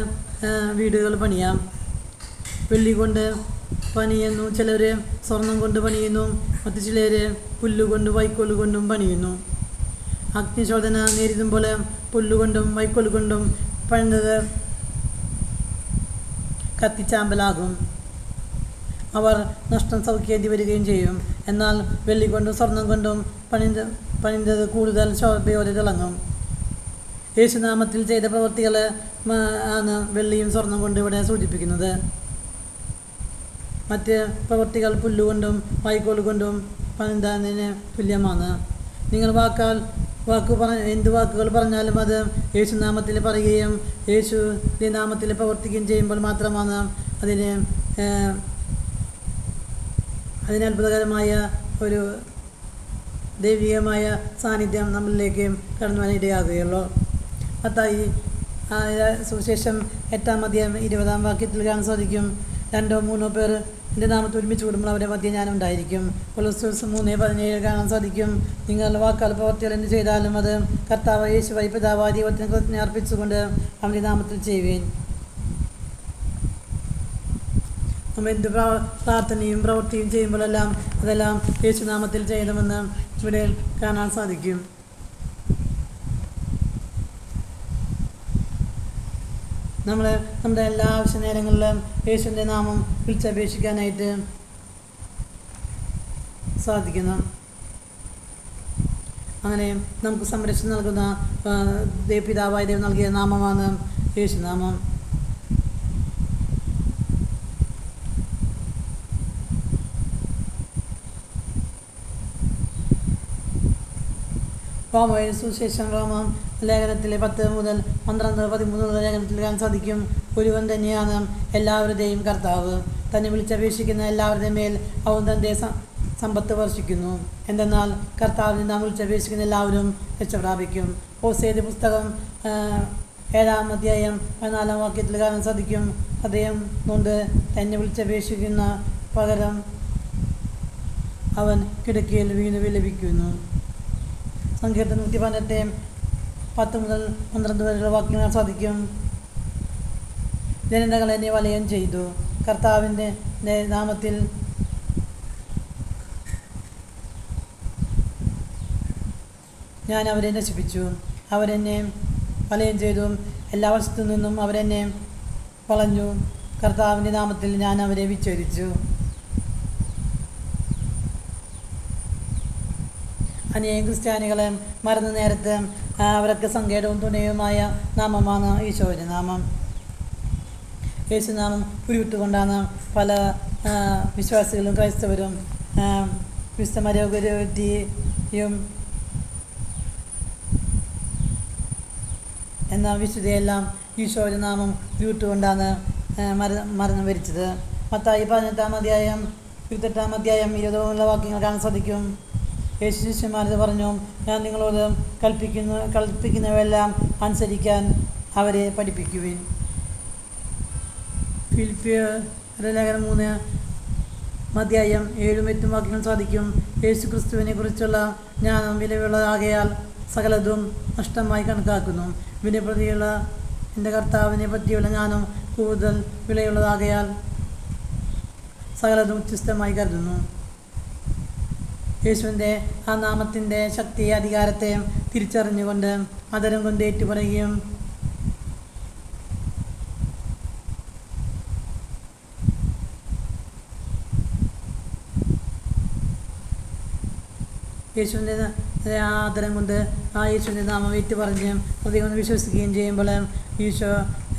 വീടുകൾ പണിയാം. വെള്ളി കൊണ്ട് പണിയുന്നു, ചിലർ സ്വർണം കൊണ്ട് പണിയുന്നു, മറ്റു ചിലർ പുല്ലുകൊണ്ടും വൈക്കോല് കൊണ്ടും പണിയുന്നു. അഗ്നിശോധന നേരിടുമ്പോൾ പുല്ലുകൊണ്ടും വൈക്കോല് കൊണ്ടും പണിത് കത്തിച്ചാമ്പലാകും. അവർ നഷ്ടം സൗഖ്യേണ്ടി വരികയും ചെയ്യും. എന്നാൽ വെള്ളി കൊണ്ടും സ്വർണം കൊണ്ടും പണിതത് കൂടുതൽ ശോഭയോടെ തിളങ്ങും. യേശുനാമത്തിൽ ചെയ്ത പ്രവൃത്തികൾ ആണ് വെള്ളിയും സ്വർണം കൊണ്ട് ഇവിടെ സൂചിപ്പിക്കുന്നത്. മറ്റ് പ്രവൃത്തികൾ പുല്ലുകൊണ്ടും വൈക്കോൽ കൊണ്ടും പണിതതിന് തുല്യമാണ്. നിങ്ങൾ എന്ത് വാക്കുകൾ പറഞ്ഞാലും അത് യേശുനാമത്തിൽ പറയുകയും യേശുവിൻ്റെ നാമത്തിൽ പ്രവർത്തിക്കുകയും ചെയ്യുമ്പോൾ മാത്രമാണ് അതിന് അത്ഭുതകരമായ ഒരു ദൈവികമായ സാന്നിധ്യം നമ്മളിലേക്ക് കടന്നു വരാൻ ഇടയാകുകയുള്ളൂ. മത്തായി സുവിശേഷം 8:20 കാണാൻ സാധിക്കും. 2-3 പേർ എൻ്റെ നാമത്തിൽ ഒരുമിച്ച് കൂടുമ്പോൾ അവരെ മധ്യ ഞാനുണ്ടായിരിക്കും. കൊലോസ്യോസ് 3:17 കാണാൻ സാധിക്കും. നിങ്ങൾ വാക്കാൽ പ്രവർത്തികൾ എന്ത് ചെയ്താലും അത് കർത്താവ് യേശുവായി പിതാവായ ദൈവത്തിന് കൃതജ്ഞത അർപ്പിച്ചുകൊണ്ട് അവൻ്റെ നാമത്തിൽ ചെയ്യുവേൻ. നമ്മൾ എന്ത് പ്രാർത്ഥനയും പ്രവൃത്തിയും ചെയ്യുമ്പോഴെല്ലാം അതെല്ലാം യേശുനാമത്തിൽ ചെയ്യണമെന്ന് ഇവിടെ കാണാൻ സാധിക്കും. നമ്മുടെ എല്ലാ ആവശ്യ നേരങ്ങളിലും യേശുവിൻ്റെ നാമം വിളിച്ചപേക്ഷിക്കാനായിട്ട് സാധിക്കുന്നു. അങ്ങനെ നമുക്ക് സംരക്ഷണം നൽകുന്ന പിതാവായ ദൈവം നൽകിയ നാമമാണ് യേശുനാമം. സുശേഷം റോമം ലേഖനത്തിലെ 10-12-13 ലേഖനത്തിൽ കാണാൻ സാധിക്കും. ഒരുവൻ തന്നെയാണ് എല്ലാവരുടെയും കർത്താവ്. തന്നെ വിളിച്ചപേക്ഷിക്കുന്ന എല്ലാവരുടെയും മേൽ അവൻ തൻ്റെ സമ്പത്ത് വർഷിക്കുന്നു. എന്തെന്നാൽ കർത്താവിനെ നാം വിളിച്ചപേക്ഷിക്കുന്ന എല്ലാവരും രക്ഷപ്രാപിക്കും. ഹോസേയുടെ പുസ്തകം 7:14 കാണാൻ സാധിക്കും. ഹൃദയം കൊണ്ട് തന്നെ വിളിച്ചപേക്ഷിക്കുന്ന പകരം അവൻ കിടക്കയിൽ വീണ് വിലപിക്കുന്നു. സങ്കീർത്തനം 118:10-12 വരെയുള്ള വാക്യങ്ങൾ സാധിക്കും. ജനതകൾ എന്നെ വലയം ചെയ്തു. കർത്താവിൻ്റെ നാമത്തിൽ ഞാൻ അവരെ നശിപ്പിച്ചു. അവരെന്നെ വലയം ചെയ്തു. എല്ലാ വശത്തു നിന്നും അവരെന്നെ വളഞ്ഞു. കർത്താവിൻ്റെ നാമത്തിൽ ഞാൻ അവരെ വിച്ഛേദിച്ചു. അനേകം ക്രിസ്ത്യാനികളെ മറന്ന നേരത്ത് അവർക്ക് സങ്കേതവും തുണയുമായ നാമമാണ് ഈശോയുടെ നാമം. യേശുനാമം ഉരുവിട്ടുകൊണ്ടാണ് പല വിശ്വാസികളും ക്രൈസ്തവരും വിശുദ്ധ മരിയയും എന്ന വിശുദ്ധയെല്ലാം ഈശോയുടെ നാമം ഉരുവിട്ടുകൊണ്ടാണ് മരണം വരിച്ചത്. മത്തായി 18:28 വാക്യങ്ങൾ കാണാൻ സാധിക്കും. യേശു ശിഷ്യന്മാരത് പറഞ്ഞു, ഞാൻ നിങ്ങളോട് കൽപ്പിക്കുന്നവയെല്ലാം അനുസരിക്കാൻ അവരെ പഠിപ്പിക്കുവിൻ. ഫിലിപ്പിയരുടെ ലേഖനം 3:7-8 വാക്യങ്ങൾ സാധിക്കും. യേശു ക്രിസ്തുവിനെ കുറിച്ചുള്ള ജ്ഞാനം വിലയുള്ളതാകയാൽ സകലതും നഷ്ടമായി കണക്കാക്കുന്നു. ഇതിനെ പ്രതിയുള്ള എൻ്റെ കർത്താവിനെ പറ്റിയുള്ള ജ്ഞാനം കൂടുതൽ വിലയുള്ളതാകയാൽ സകലതും ഉച്ഛിഷ്ടമായി കരുതുന്നു. യേശുവിൻ്റെ ആ നാമത്തിൻ്റെ ശക്തിയെ അധികാരത്തെ തിരിച്ചറിഞ്ഞുകൊണ്ട് ആദരം കൊണ്ട് ഏറ്റുപറയുകയും യേശുവിൻ്റെ ആദരം കൊണ്ട് ആ യേശുവിൻ്റെ നാമം ഏറ്റുപറഞ്ഞ് ഹൃദയം വിശ്വസിക്കുകയും ചെയ്യുമ്പോൾ ഈശോ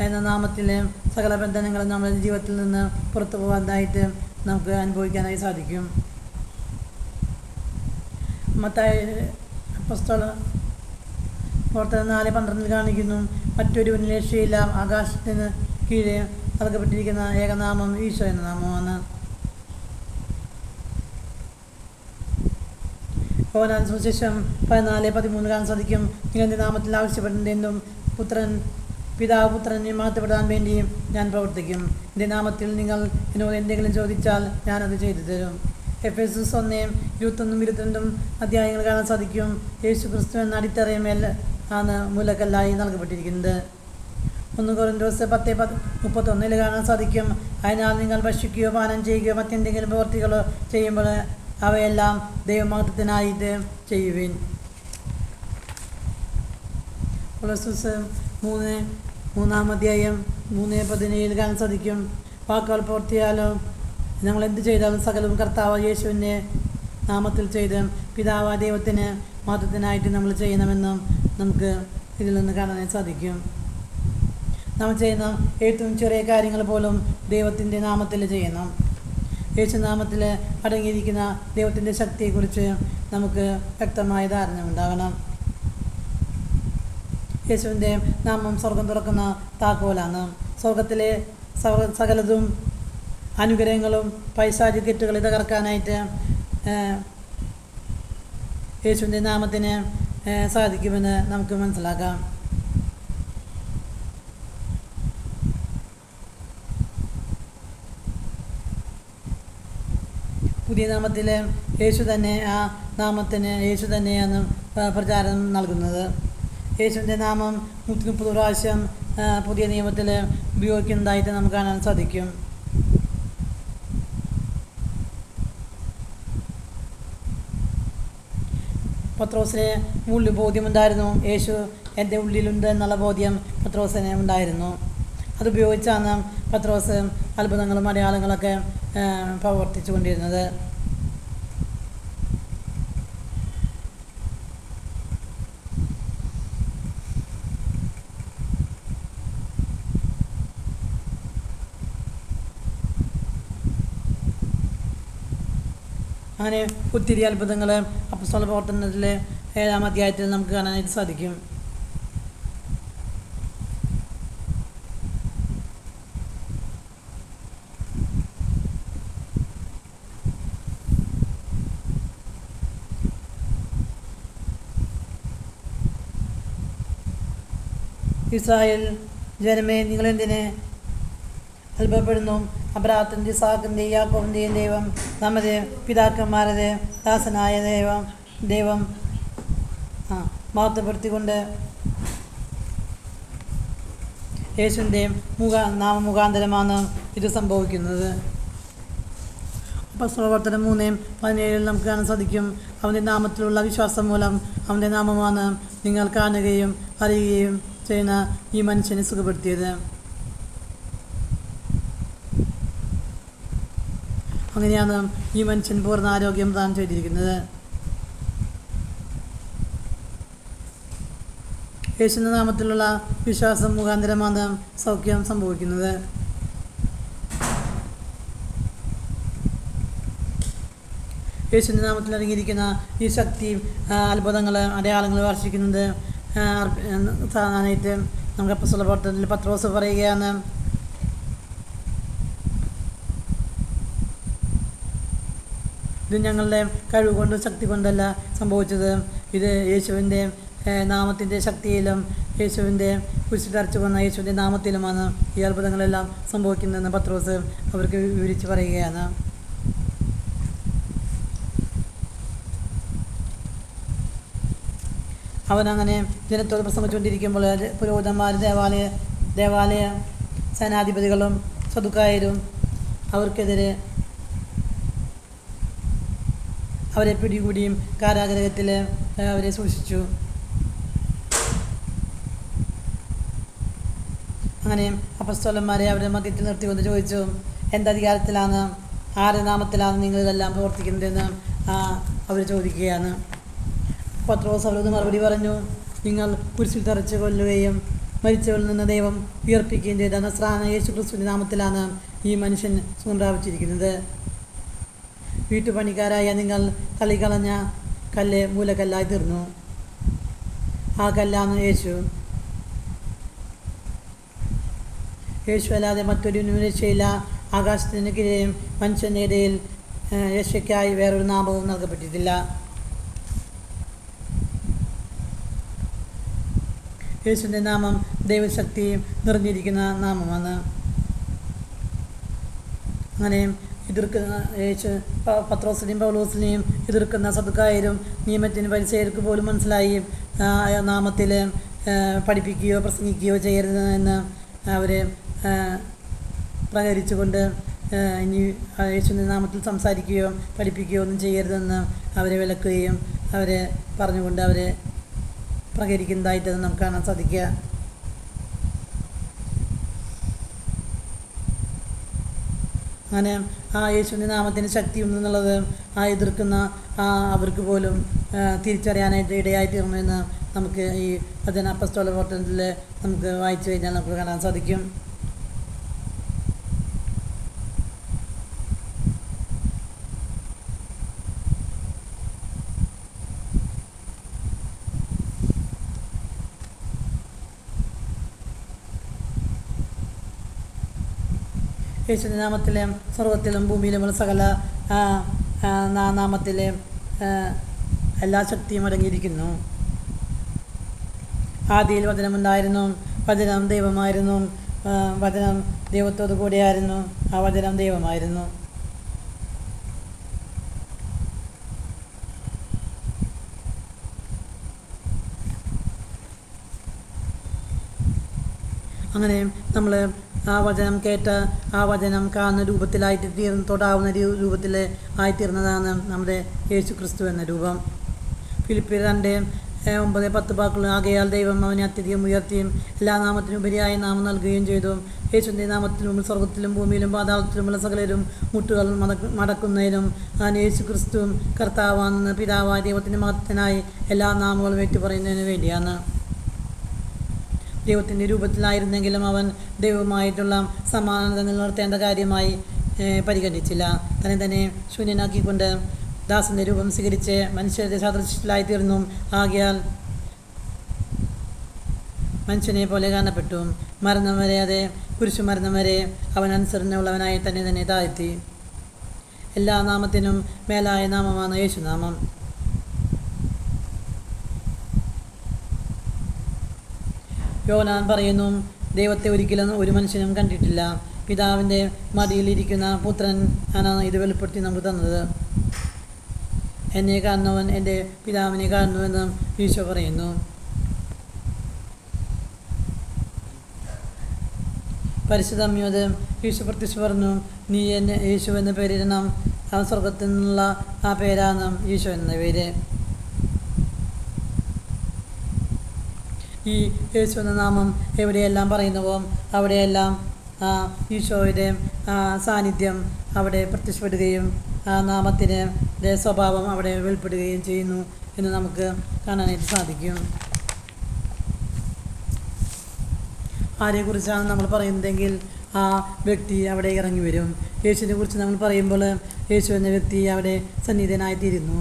എന്ന നാമത്തിലെ സകല ബന്ധനങ്ങളും നമ്മുടെ ജീവിതത്തിൽ നിന്ന് പുറത്തു പോകാനായിട്ട് നമുക്ക് അനുഭവിക്കാനായി സാധിക്കും. മത്തായി അപ്പോസ്തലൻ പ്രവർത്തനം 4:12 കാണിക്കുന്നു. മറ്റൊരുവന് രക്ഷയില്ല. ആകാശത്തിന് കീഴെ നൽകപ്പെട്ടിരിക്കുന്ന ഏകനാമം ഈശോ എന്ന നാമമാണ്. യോഹന്നാൻ സുവിശേഷം 14:13 കാണാൻ സാധിക്കും. നിങ്ങൾ എൻ്റെ നാമത്തിൽ ആവശ്യപ്പെടുന്നതെന്നും പിതാവ് പുത്രനെ മഹത്വപ്പെടാൻ വേണ്ടിയും ഞാൻ പ്രവർത്തിക്കും. എൻ്റെ നാമത്തിൽ നിങ്ങൾ എന്നോട് എന്തെങ്കിലും ചോദിച്ചാൽ ഞാനത് ചെയ്തു തരും. എഫേസ്യസ് 1:21-22 അധ്യായങ്ങൾ കാണാൻ സാധിക്കും. യേശു ക്രിസ്തു എന്ന അടിത്തറയമേൽ ആണ് മൂലക്കല്ലായി നൽകപ്പെട്ടിരിക്കുന്നത്. 1 കൊരിന്ത്യർ 10:31 കാണാൻ സാധിക്കും. അതിനാൽ നിങ്ങൾ ഭക്ഷിക്കുകയോ പാനം ചെയ്യുകയോ മറ്റെന്തെങ്കിലും പ്രവൃത്തികളോ ചെയ്യുമ്പോൾ അവയെല്ലാം ദൈവമഹത്വത്തിനായിട്ട് ചെയ്യുവിൻ. കൊളോസ്യർ 3:17 കാണാൻ സാധിക്കും. വാക്കുകൾ പ്രവർത്തിയാലോ ഞങ്ങൾ എന്ത് ചെയ്താലും സകലവും കർത്താവ് യേശുവിൻ്റെ നാമത്തിൽ ചെയ്ത് പിതാവ് ദൈവത്തിന് മഹത്വത്തിനായിട്ട് നമ്മൾ ചെയ്യണമെന്നും നമുക്ക് ഇതിൽ നിന്ന് കാണാൻ സാധിക്കും. നമ്മൾ ചെയ്യുന്ന ഏറ്റവും ചെറിയ കാര്യങ്ങൾ പോലും ദൈവത്തിൻ്റെ നാമത്തിൽ ചെയ്യണം. യേശുനാമത്തിൽ അടങ്ങിയിരിക്കുന്ന ദൈവത്തിൻ്റെ ശക്തിയെക്കുറിച്ച് നമുക്ക് വ്യക്തമായ ധാരണ ഉണ്ടാകണം. യേശുവിൻ്റെ നാമം സ്വർഗം തുറക്കുന്ന താക്കോലാണ്. സ്വർഗത്തിലെ സകലതും അനുഗ്രഹങ്ങളും പൈശാചിക കെട്ടുകളെ തകർക്കാനായിട്ട് യേശുവിൻ്റെ നാമത്തിന് സാധിക്കുമെന്ന് നമുക്ക് മനസ്സിലാക്കാം. പുതിയ നാമത്തിൽ യേശു തന്നെ ആ നാമത്തിന് യേശു തന്നെയാണ് പ്രചാരം നൽകുന്നത്. യേശുവിൻ്റെ നാമം 130 പ്രാവശ്യം പുതിയ നിയമത്തിൽ ഉപയോഗിക്കുന്നതായിട്ട് നമുക്ക് കാണാൻ സാധിക്കും. പത്രോസിന് ഉള്ളിൽ ബോധ്യമുണ്ടായിരുന്നു. യേശു എൻ്റെ ഉള്ളിലുണ്ട് എന്നുള്ള ബോധ്യം പത്രോസിന് ഉണ്ടായിരുന്നു. അതുപയോഗിച്ചാണ് പത്രോസ് അത്ഭുതങ്ങളും അടയാളങ്ങളൊക്കെ പ്രവർത്തിച്ചു കൊണ്ടിരുന്നത്. അങ്ങനെ ഒത്തിരി അത്ഭുതങ്ങൾ അപ്പോസ്തല പ്രവർത്തനത്തിലെ 7-ാം അധ്യായത്തിൽ നമുക്ക് കാണാനായിട്ട് സാധിക്കും. ഇസ്രായേൽ ജനമേ, നിങ്ങളെന്തിന് അത്ഭുതപ്പെടുന്നു? അബ്രാഹത്തിൻ്റെ, ഇസാക്കിൻ്റെ, യാക്കോബിൻ്റെയും ദൈവം, നമ്മുടെ പിതാക്കന്മാരുടെ ദാസനായ ദൈവം മഹത്വപ്പെടുത്തിക്കൊണ്ട് യേശുവിൻ്റെ നാമമുഖാന്തരമാണ് ഇത് സംഭവിക്കുന്നത്. അപ്പോസ്തല പ്രവർത്തനം 3:17 നമുക്ക് കാണാൻ സാധിക്കും. അവൻ്റെ നാമത്തിലുള്ള വിശ്വാസം മൂലം അവൻ്റെ നാമമാണ് നിങ്ങൾ കാണുകയും അറിയുകയും ചെയ്യുന്ന ഈ മനുഷ്യനെ സുഖപ്പെടുത്തിയത്. അങ്ങനെയാണ് ഈ മനുഷ്യൻ പൂർണ്ണ ആരോഗ്യം പ്രദാനം ചെയ്തിരിക്കുന്നത്. യേശുവിൻ്റെ നാമത്തിലുള്ള വിശ്വാസം മുഖാന്തരമാണ് സൗഖ്യം സംഭവിക്കുന്നത്. യേശുവിൻ്റെ നാമത്തിൽ അടങ്ങിയിരിക്കുന്ന ഈ ശക്തി, അത്ഭുതങ്ങൾ, അടയാളങ്ങൾ വർഷിക്കുന്നത് സാധാരണയായിട്ട് നമുക്ക് അപ്പോസ്തല പ്രവർത്തനത്തിൽ പത്രോസ് പറയുകയാണ്, ഇത് ഞങ്ങളുടെ കഴിവ് കൊണ്ട് ശക്തി കൊണ്ടല്ല സംഭവിച്ചത്, ഇത് യേശുവിൻ്റെ നാമത്തിൻ്റെ ശക്തിയിലും യേശുവിൻ്റെ കുരിശിൽ തറച്ചു വന്ന യേശുവിൻ്റെ നാമത്തിലുമാണ് ഈ അത്ഭുതങ്ങളെല്ലാം സംഭവിക്കുന്നതെന്ന് പത്രോസ് അവർക്ക് വിവരിച്ച് പറയുകയാണ്. അവനങ്ങനെ ജനത്തോട് പ്രസംഗിച്ചുകൊണ്ടിരിക്കുമ്പോൾ പുരോഹിതന്മാർ, ദേവാലയ സേനാധിപതികളും സദുക്കായരും അവർക്കെതിരെ അവരെ പിടികൂടിയും കാരാഗ്രഹത്തിൽ അവരെ സൂക്ഷിച്ചു. അങ്ങനെ അപ്പോസ്തലന്മാരെ അവരുടെ മധ്യത്തിൽ നിർത്തിക്കൊണ്ട് ചോദിച്ചു, എന്തധികാരത്തിലാണ്, ആരുടെ നാമത്തിലാണ് നിങ്ങളിതെല്ലാം പ്രവർത്തിക്കുന്നതെന്ന് അവർ ചോദിക്കുകയാണ്. പത്രോസ് അവരോട് മറുപടി പറഞ്ഞു, നിങ്ങൾ കുരിശിൽ തറച്ച് കൊല്ലുകയും മരിച്ചവരിൽ നിന്ന് ദൈവം ഉയർപ്പിക്കുകയും ചെയ്ത നസ്രായനായ യേശു ക്രിസ്തുവിൻ്റെ നാമത്തിലാണ് ഈ മനുഷ്യൻ സുഖം പ്രാപിച്ചിരിക്കുന്നത്. വീട്ടുപണിക്കാരായ നിങ്ങൾ തള്ളിക്കളഞ്ഞ കല്ല് മൂലക്കല്ലായി തീർന്നു. ആ കല്ലാണ് യേശു. യേശു അല്ലാതെ മറ്റൊരു രക്ഷയില്ല. ആകാശത്തിന് കീഴെയും മനുഷ്യൻ്റെ ഇടയിൽ രക്ഷയ്ക്കായി വേറൊരു നാമവും നൽകപ്പെട്ടിട്ടില്ല. യേശുവിൻ്റെ നാമം ദൈവശക്തി നിറഞ്ഞിരിക്കുന്ന നാമമാണ്. അങ്ങനെ എതിർക്കുന്ന യേശു പത്രോസിനെയും പൗലോസിനെയും എതിർക്കുന്ന സദുക്കായരും നിയമത്തിന് പരിചയർക്ക് പോലും മനസ്സിലായി നാമത്തിൽ പഠിപ്പിക്കുകയോ പ്രസംഗിക്കുകയോ ചെയ്യരുത് എന്ന് അവർ പ്രകരിച്ചുകൊണ്ട് ഇനി യേശുവിൻ്റെ നാമത്തിൽ സംസാരിക്കുകയോ പഠിപ്പിക്കുകയോ ഒന്നും ചെയ്യരുതെന്ന് അവരെ വിലക്കുകയും അവരെ പറഞ്ഞുകൊണ്ട് അവരെ പ്രകരിക്കുന്നതായിട്ട് നമുക്ക് കാണാൻ സാധിക്കുക. അങ്ങനെ ആ യേശുവിൻ്റെ നാമത്തിന് ശക്തി ഉണ്ടെന്നുള്ളത് ആ എതിർക്കുന്ന അവർക്ക് പോലും തിരിച്ചറിയാനായിട്ട് ഇടയായിത്തീർന്നുവെന്ന് നമുക്ക് ഈ വചന അപ്പസ്തോല പ്രവർത്തനത്തിൽ നമുക്ക് വായിച്ചു കഴിഞ്ഞാൽ നമുക്ക് കാണാൻ സാധിക്കും. യേശുവിൻ്റെ നാമത്തിലെ സർവ്വത്തിലും ഭൂമിയിലുമുള്ള സകല നാമത്തിലെ എല്ലാ ശക്തിയും അടങ്ങിയിരിക്കുന്നു. ആദിയിൽ വചനമുണ്ടായിരുന്നു, വചനം ദൈവമായിരുന്നു, വചനം ദൈവത്തോടു കൂടിയായിരുന്നു, ആ വചനം ദൈവമായിരുന്നു. അങ്ങനെ നമ്മൾ ആ വചനം കേട്ട് ആ വചനം കാണുന്ന രൂപത്തിലായിട്ട് തൊടാവുന്ന രൂപത്തിൽ ആയിത്തീർന്നതാണ് നമ്മുടെ യേശു ക്രിസ്തു എന്ന രൂപം. ഫിലിപ്പിയർ 2:9-10 വാക്കുകൾ, ആകയാൽ ദൈവം അവനെ അത്യധികം ഉയർത്തിയും എല്ലാ നാമത്തിനും ഉപരിയായ നാമം നൽകുകയും ചെയ്തു. യേശുവിൻ്റെ നാമത്തിലും സ്വർഗത്തിലും ഭൂമിയിലും പാതാളത്തിലുമുള്ള സകലരും മുട്ടുകൾ മടക്കുന്നതിനും യേശു ക്രിസ്തുവും കർത്താവാണെന്ന് പിതാവായ ദൈവത്തിൻ്റെ മഹത്വത്തിനായി എല്ലാ നാമങ്ങളും ഏറ്റുപറയുന്നതിന് വേണ്ടിയാണ്. ദൈവത്തിൻ്റെ രൂപത്തിലായിരുന്നെങ്കിലും അവൻ ദൈവമായിട്ടുള്ള സമാനത നിലനിർത്തേണ്ട കാര്യമായി പരിഗണിച്ചില്ല. തന്നെ ശൂന്യനാക്കിക്കൊണ്ട് ദാസൻ്റെ രൂപം സ്വീകരിച്ച് മനുഷ്യരുടെ സാദൃശ്യത്തിലായിത്തീർന്നു. ആകയാൽ മനുഷ്യനെ പോലെ കാണപ്പെട്ടു. മരണം വരെ, അതെ കുരിശു മരണം വരെ അവൻ അനുസരണയുള്ളവനായി തന്നെ താഴ്ത്തി. എല്ലാ നാമത്തിനും മേലായ നാമമാണ് യേശുനാമം. യോഹന്നാൻ പറയുന്നു, ദൈവത്തെ ഒരിക്കലും ഒരു മനുഷ്യനും കണ്ടിട്ടില്ല. പിതാവിൻ്റെ മടിയിലിരിക്കുന്ന പുത്രൻ ആണ് ഇത് വെളിപ്പെടുത്തി നമുക്ക് തന്നത്. എന്നെ കാണുന്നവൻ എൻ്റെ പിതാവിനെ കാണുന്നുവെന്ന് ഈശോ പറയുന്നു. പരിശുദ്ധ അമ്മയോട് ഈശോ പ്രത്യക്ഷ പറഞ്ഞു, നീ എന്നെ യേശു എന്ന പേരിടണം. ആ സ്വർഗത്തിൽ നിന്നുള്ള ആ പേരാണ് ഈശോ എന്ന പേര്. ഈ യേശു എന്ന നാമം എവിടെയെല്ലാം പറയുന്നുവോ അവിടെയെല്ലാം ഈശോയുടെ സാന്നിധ്യം അവിടെ പ്രത്യക്ഷപ്പെടുകയും ആ നാമത്തിൻ്റെ സ്വഭാവം അവിടെ വെളിപ്പെടുകയും ചെയ്യുന്നു എന്ന് നമുക്ക് കാണാനായിട്ട് സാധിക്കും. ആരെക്കുറിച്ചാണ് നമ്മൾ പറയുന്നതെങ്കിൽ ആ വ്യക്തി അവിടെ ഇറങ്ങി വരും. യേശുവിനെ കുറിച്ച് നമ്മൾ പറയുമ്പോൾ യേശു എന്ന വ്യക്തി അവിടെ സന്നിധനായിത്തീരുന്നു.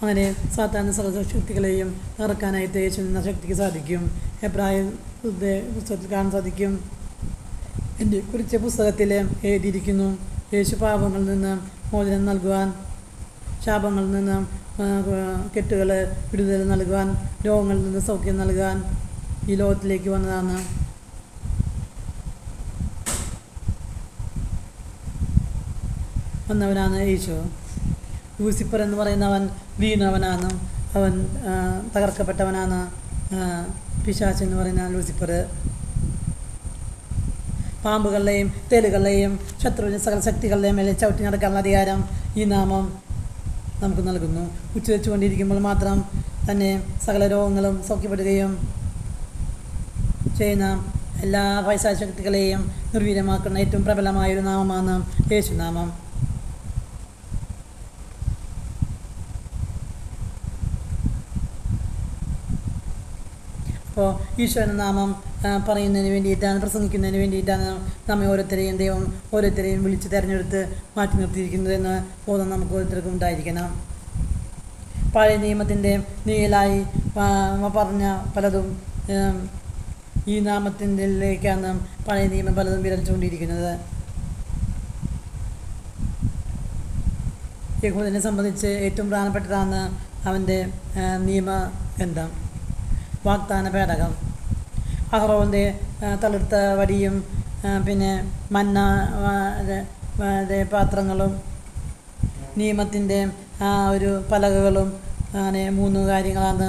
അങ്ങനെ സാത്താന്യ സർവശക്തികളെയും ഇറക്കാനായിട്ട് യേശു എന്ന ശക്തിക്ക് സാധിക്കും. എബ്രായ പുസ്തകത്തിൽ കാണാൻ സാധിക്കും. എൻ്റെ കുറിച്ച പുസ്തകത്തിൽ എഴുതിയിരിക്കുന്നു, യേശു പാപങ്ങളിൽ നിന്ന് മോചനം നൽകുവാൻ, ശാപങ്ങളിൽ നിന്ന് കെട്ടുകൾ വിടുതൽ നൽകുവാൻ, രോഗങ്ങളിൽ നിന്ന് സൗഖ്യം നൽകാൻ ഈ ലോകത്തിലേക്ക് വന്നതാണ്. വന്നവനാണ് യേശു. ലൂസിഫർ എന്ന് പറയുന്നവൻ വീണവനാണ്, അവൻ തകർക്കപ്പെട്ടവനാണ്. പിശാച് എന്ന് പറയുന്ന ലൂസിഫർ പാമ്പുകളുടെയും തേലുകളുടെയും ശത്രുവിൻ്റെ സകല ശക്തികളുടെയും മേലെ ചവിട്ടി നടക്കാനുള്ള അധികാരം ഈ നാമം നമുക്ക് നൽകുന്നു. ഉച്ചവെച്ചുകൊണ്ടിരിക്കുമ്പോൾ മാത്രം തന്നെ സകല രോഗങ്ങളും സൗഖ്യപ്പെടുകയും ചെയ്യുന്ന എല്ലാ പൈശാചിക ശക്തികളെയും നിർവീര്യമാക്കുന്ന ഏറ്റവും പ്രബലമായൊരു നാമമാണ് യേശുനാമം. അപ്പോൾ ഈശോ എന്ന നാമം പറയുന്നതിന് വേണ്ടിയിട്ടാണ്, പ്രസംഗിക്കുന്നതിന് വേണ്ടിയിട്ടാണ് നമ്മെ ഓരോരുത്തരെയും ദൈവം ഓരോരുത്തരെയും വിളിച്ച് തിരഞ്ഞെടുത്ത് മാറ്റി നിർത്തിയിരിക്കുന്നതെന്ന് ബോധം നമുക്ക് ഓരോരുത്തർക്കും ഉണ്ടായിരിക്കണം. പഴയ നിയമത്തിൻ്റെ നീലായി പറഞ്ഞ പലതും ഈ നാമത്തിൻ്റെലേക്കാണ് പഴയ നിയമം പലതും വിരലിച്ചുകൊണ്ടിരിക്കുന്നത്. യഹൂദനെ സംബന്ധിച്ച് ഏറ്റവും പ്രധാനപ്പെട്ടതാണ് അവൻ്റെ നിയമഗ്രന്ഥം. വാഗ്ദാന പേടകം, അഹറോൻ്റെ തളിർത്ത വടിയും പിന്നെ മന്ന പാത്രങ്ങളും നിയമത്തിൻ്റെ ഒരു പലകകളും അങ്ങനെ 3 കാര്യങ്ങളാണ്.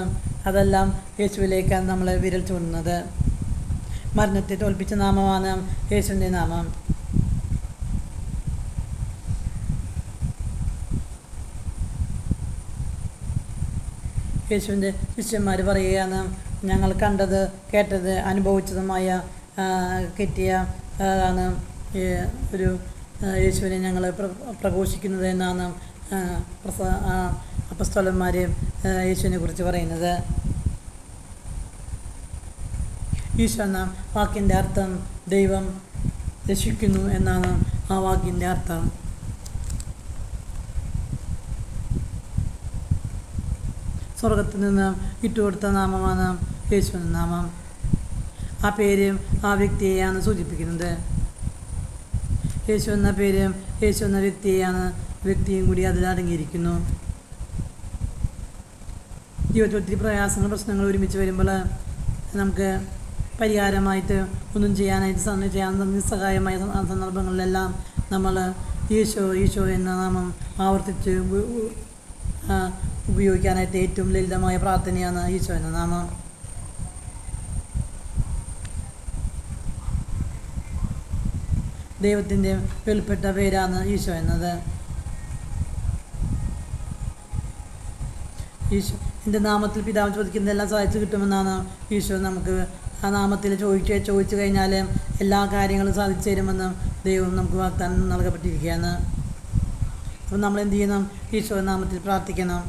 അതെല്ലാം യേശുവിലേക്കാണ് നമ്മൾ വിരൽ ചൂണ്ടുന്നത്. മരണത്തെ തോൽപ്പിച്ച നാമമാണ് യേശുവിൻ്റെ നാമം. യേശുവിൻ്റെ ശിഷ്യന്മാർ പറയുകയാണ്, ഞങ്ങൾ കണ്ടത് കേട്ടത് അനുഭവിച്ചതുമായ കിട്ടിയ ആണ് ഒരു യേശുവിനെ ഞങ്ങൾ പ്രഘോഷിക്കുന്നത് എന്നാണ് അപ്പസ്തോലന്മാർ യേശുവിനെ കുറിച്ച് പറയുന്നത്. ഈശോ എന്ന വാക്കിൻ്റെ അർത്ഥം ദൈവം രക്ഷിക്കുന്നു എന്നാണ് ആ വാക്കിൻ്റെ അർത്ഥം. സ്വർഗത്തിൽ നിന്ന് ഇട്ടുകൊടുത്ത നാമമാണ് യേശുവിൻ്റെ നാമം. ആ പേര് ആ വ്യക്തിയെയാണ് സൂചിപ്പിക്കുന്നത്. യേശു എന്ന പേര് യേശു എന്ന വ്യക്തിയെയാണ്, വ്യക്തിയും കൂടി അതിൽ അടങ്ങിയിരിക്കുന്നു. ജീവിതത്തിൽ ഒത്തിരി പ്രയാസങ്ങൾ പ്രശ്നങ്ങൾ ഒരുമിച്ച് വരുമ്പോൾ നമുക്ക് പരിഹാരമായിട്ട് ഒന്നും ചെയ്യാൻ നിസ്സഹായമായ സന്ദർഭങ്ങളിലെല്ലാം നമ്മൾ ഈശോ ഈശോ എന്ന നാമം ആവർത്തിച്ച് ഉപയോഗിക്കാനായിട്ട് ഏറ്റവും ലളിതമായ പ്രാർത്ഥനയാണ് ഈശോ എന്ന നാമം. ദൈവത്തിൻ്റെ വെളിപ്പെട്ട പേരാണ് ഈശോ എന്നത്. ഈശോ എൻ്റെ നാമത്തിൽ പിതാവ് ചോദിക്കുന്നതെല്ലാം സാധിച്ചു കിട്ടുമെന്നാണ് ഈശോ നമുക്ക് ആ നാമത്തിൽ ചോദിച്ചു കഴിഞ്ഞാൽ എല്ലാ കാര്യങ്ങളും സാധിച്ചു തരുമെന്ന് ദൈവം നമുക്ക് വാഗ്ദാനം നൽകപ്പെട്ടിരിക്കുകയാണ്. അപ്പം നമ്മൾ എന്ത് ചെയ്യണം? ഈശോ നാമത്തിൽ പ്രാർത്ഥിക്കണം.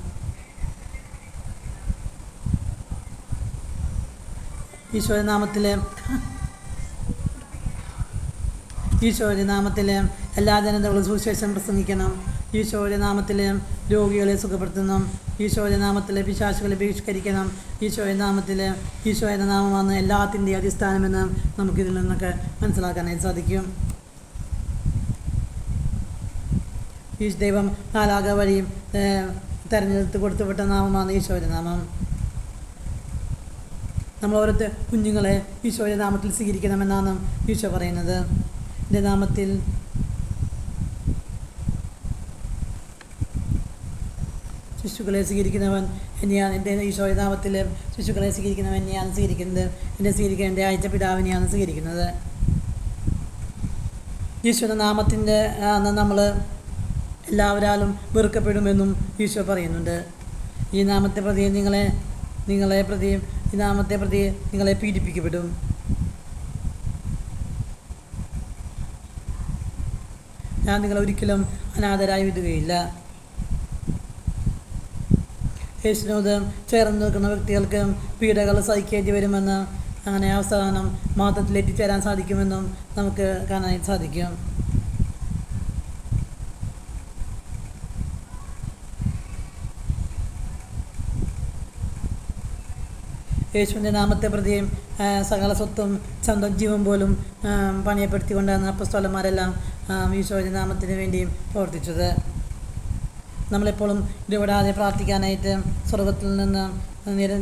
ഈശോയുടെ നാമത്തിൽ എല്ലാ ജനതകളും സുവിശേഷം പ്രസംഗിക്കണം. ഈശോയുടെ നാമത്തിൽ രോഗികളെ സുഖപ്പെടുത്തണം. ഈശോയുടെ നാമത്തിൽ പിശാചുകളെ ബഹിഷ്കരിക്കണം. ഈശോയുടെ നാമത്തിൽ ഈശോയുടെ നാമമാണ് എല്ലാത്തിൻ്റെയും അടിസ്ഥാനമെന്ന് നമുക്കിതിൽ നിന്നൊക്കെ മനസ്സിലാക്കാനായിട്ട് സാധിക്കും. ഈ ദൈവം മാലാഖ വഴി തിരഞ്ഞെടുത്ത് കൊടുത്തുവിട്ട നാമമാണ് ഈശോയുടെ നാമം. നമ്മൾ ഓരോരുത്തർ കുഞ്ഞുങ്ങളെ ഈശോയുടെ നാമത്തിൽ സ്വീകരിക്കണമെന്നാണ് ഈശോ പറയുന്നത്. എൻ്റെ നാമത്തിൽ ശിശുക്കളെ സ്വീകരിക്കുന്നവൻ എന്നെയാണ്, എൻ്റെ ഈശോയുടെ നാമത്തിൽ ശിശുക്കളെ സ്വീകരിക്കുന്നവൻ എന്നെയാണ് സ്വീകരിക്കുന്നത്. എന്നെ സ്വീകരിക്കാൻ എൻ്റെ അയച്ച പിതാവിനെയാണ് സ്വീകരിക്കുന്നത്. ഈശോയുടെ നാമത്തിൻ്റെ നമ്മൾ എല്ലാവരാലും വെറുക്കപ്പെടുമെന്നും ഈശോ പറയുന്നുണ്ട്. ഈ നാമത്തെ പ്രതി ഈ നാമത്തെ പ്രതി നിങ്ങളെ പീഡിപ്പിക്കപ്പെടും. ഞാൻ നിങ്ങളെ ഒരിക്കലും അനാഥരായി വിടുകയില്ല. യേശുവിനോട് ചേർന്ന് നിൽക്കുന്ന വ്യക്തികൾക്ക് പീഡകൾ സഹിക്കേണ്ടി വരുമെന്ന്, അങ്ങനെ അവസാനം മഹത്വത്തിൽ എത്തിച്ചേരാൻ സാധിക്കുമെന്നും നമുക്ക് കാണാനായിട്ട് സാധിക്കും. യേശുവിൻ്റെ നാമത്തെ പ്രതി സകല സ്വത്തും സ്വന്തം ജീവൻ പോലും പണയപ്പെടുത്തിക്കൊണ്ടാണ് അപ്പസ്തോലന്മാരെല്ലാം ഈശോയുടെ നാമത്തിന് വേണ്ടിയും പ്രവർത്തിച്ചത്. നമ്മളെപ്പോഴും ഇടപെടാതെ പ്രാർത്ഥിക്കാനായിട്ട് സ്വർഗത്തിൽ നിന്ന്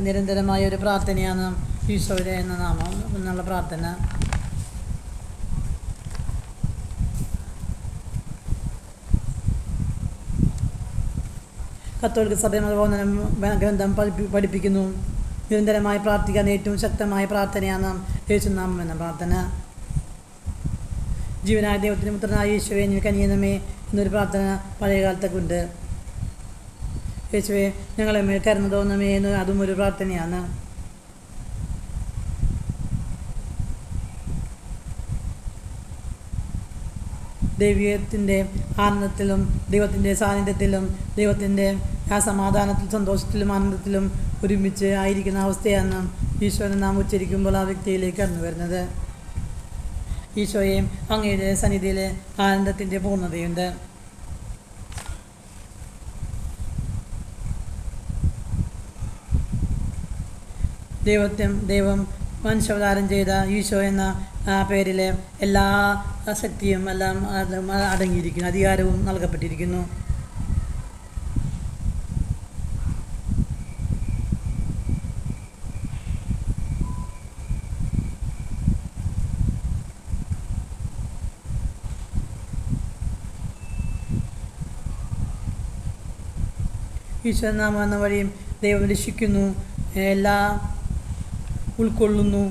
നിരന്തരമായ ഒരു പ്രാർത്ഥനയാണ് ഈശോയുടെ എന്ന നാമം എന്നുള്ള പ്രാർത്ഥന. കത്തോലിക്ക സഭ മതബോധനം ഗ്രന്ഥം പഠിപ്പിക്കുന്നു. നിരന്തരമായി പ്രാർത്ഥിക്കാൻ ഏറ്റവും ശക്തമായ പ്രാർത്ഥനയാണ് യേശുനാമം എന്ന പ്രാർത്ഥന. ജീവനായ ദൈവത്തിന് പുത്രനായ യേശുവേ നീ കനിയണമേ എന്നൊരു പ്രാർത്ഥന പഴയ കാലത്തൊക്കെ ഉണ്ട്. യേശുവേ ഞങ്ങളെ മേൽ കരുണ തോന്നണമേ എന്ന് അതും ഒരു പ്രാർത്ഥനയാണ്. ദൈവത്തിൻ്റെ ആനന്ദത്തിലും ദൈവത്തിൻ്റെ സാന്നിധ്യത്തിലും ദൈവത്തിൻ്റെ ആ സമാധാനത്തിൽ സന്തോഷത്തിലും ആനന്ദത്തിലും ഒരുമിച്ച് ആയിരിക്കുന്ന അവസ്ഥയാണ് ഈശോനെ നാം ഉച്ചരിക്കുമ്പോൾ ആ വ്യക്തിയിലേക്ക് കടന്നു വരുന്നത്. ഈശോയെ അങ്ങയുടെ സന്നിധിയിലെ ആനന്ദത്തിൻ്റെ പൂർണ്ണതയുണ്ട്. ദൈവം മനുഷ്യാവതാരം ചെയ്ത ഈശോ എന്ന പേരിലെ എല്ലാ ശക്തിയും എല്ലാം അടങ്ങിയിരിക്കുന്നു, അധികാരവും നൽകപ്പെട്ടിരിക്കുന്നു. ഈശ്വരനാമം എന്ന വഴിയും ദൈവം രക്ഷിക്കുന്നു, എല്ലാം ഉൾക്കൊള്ളുന്നു.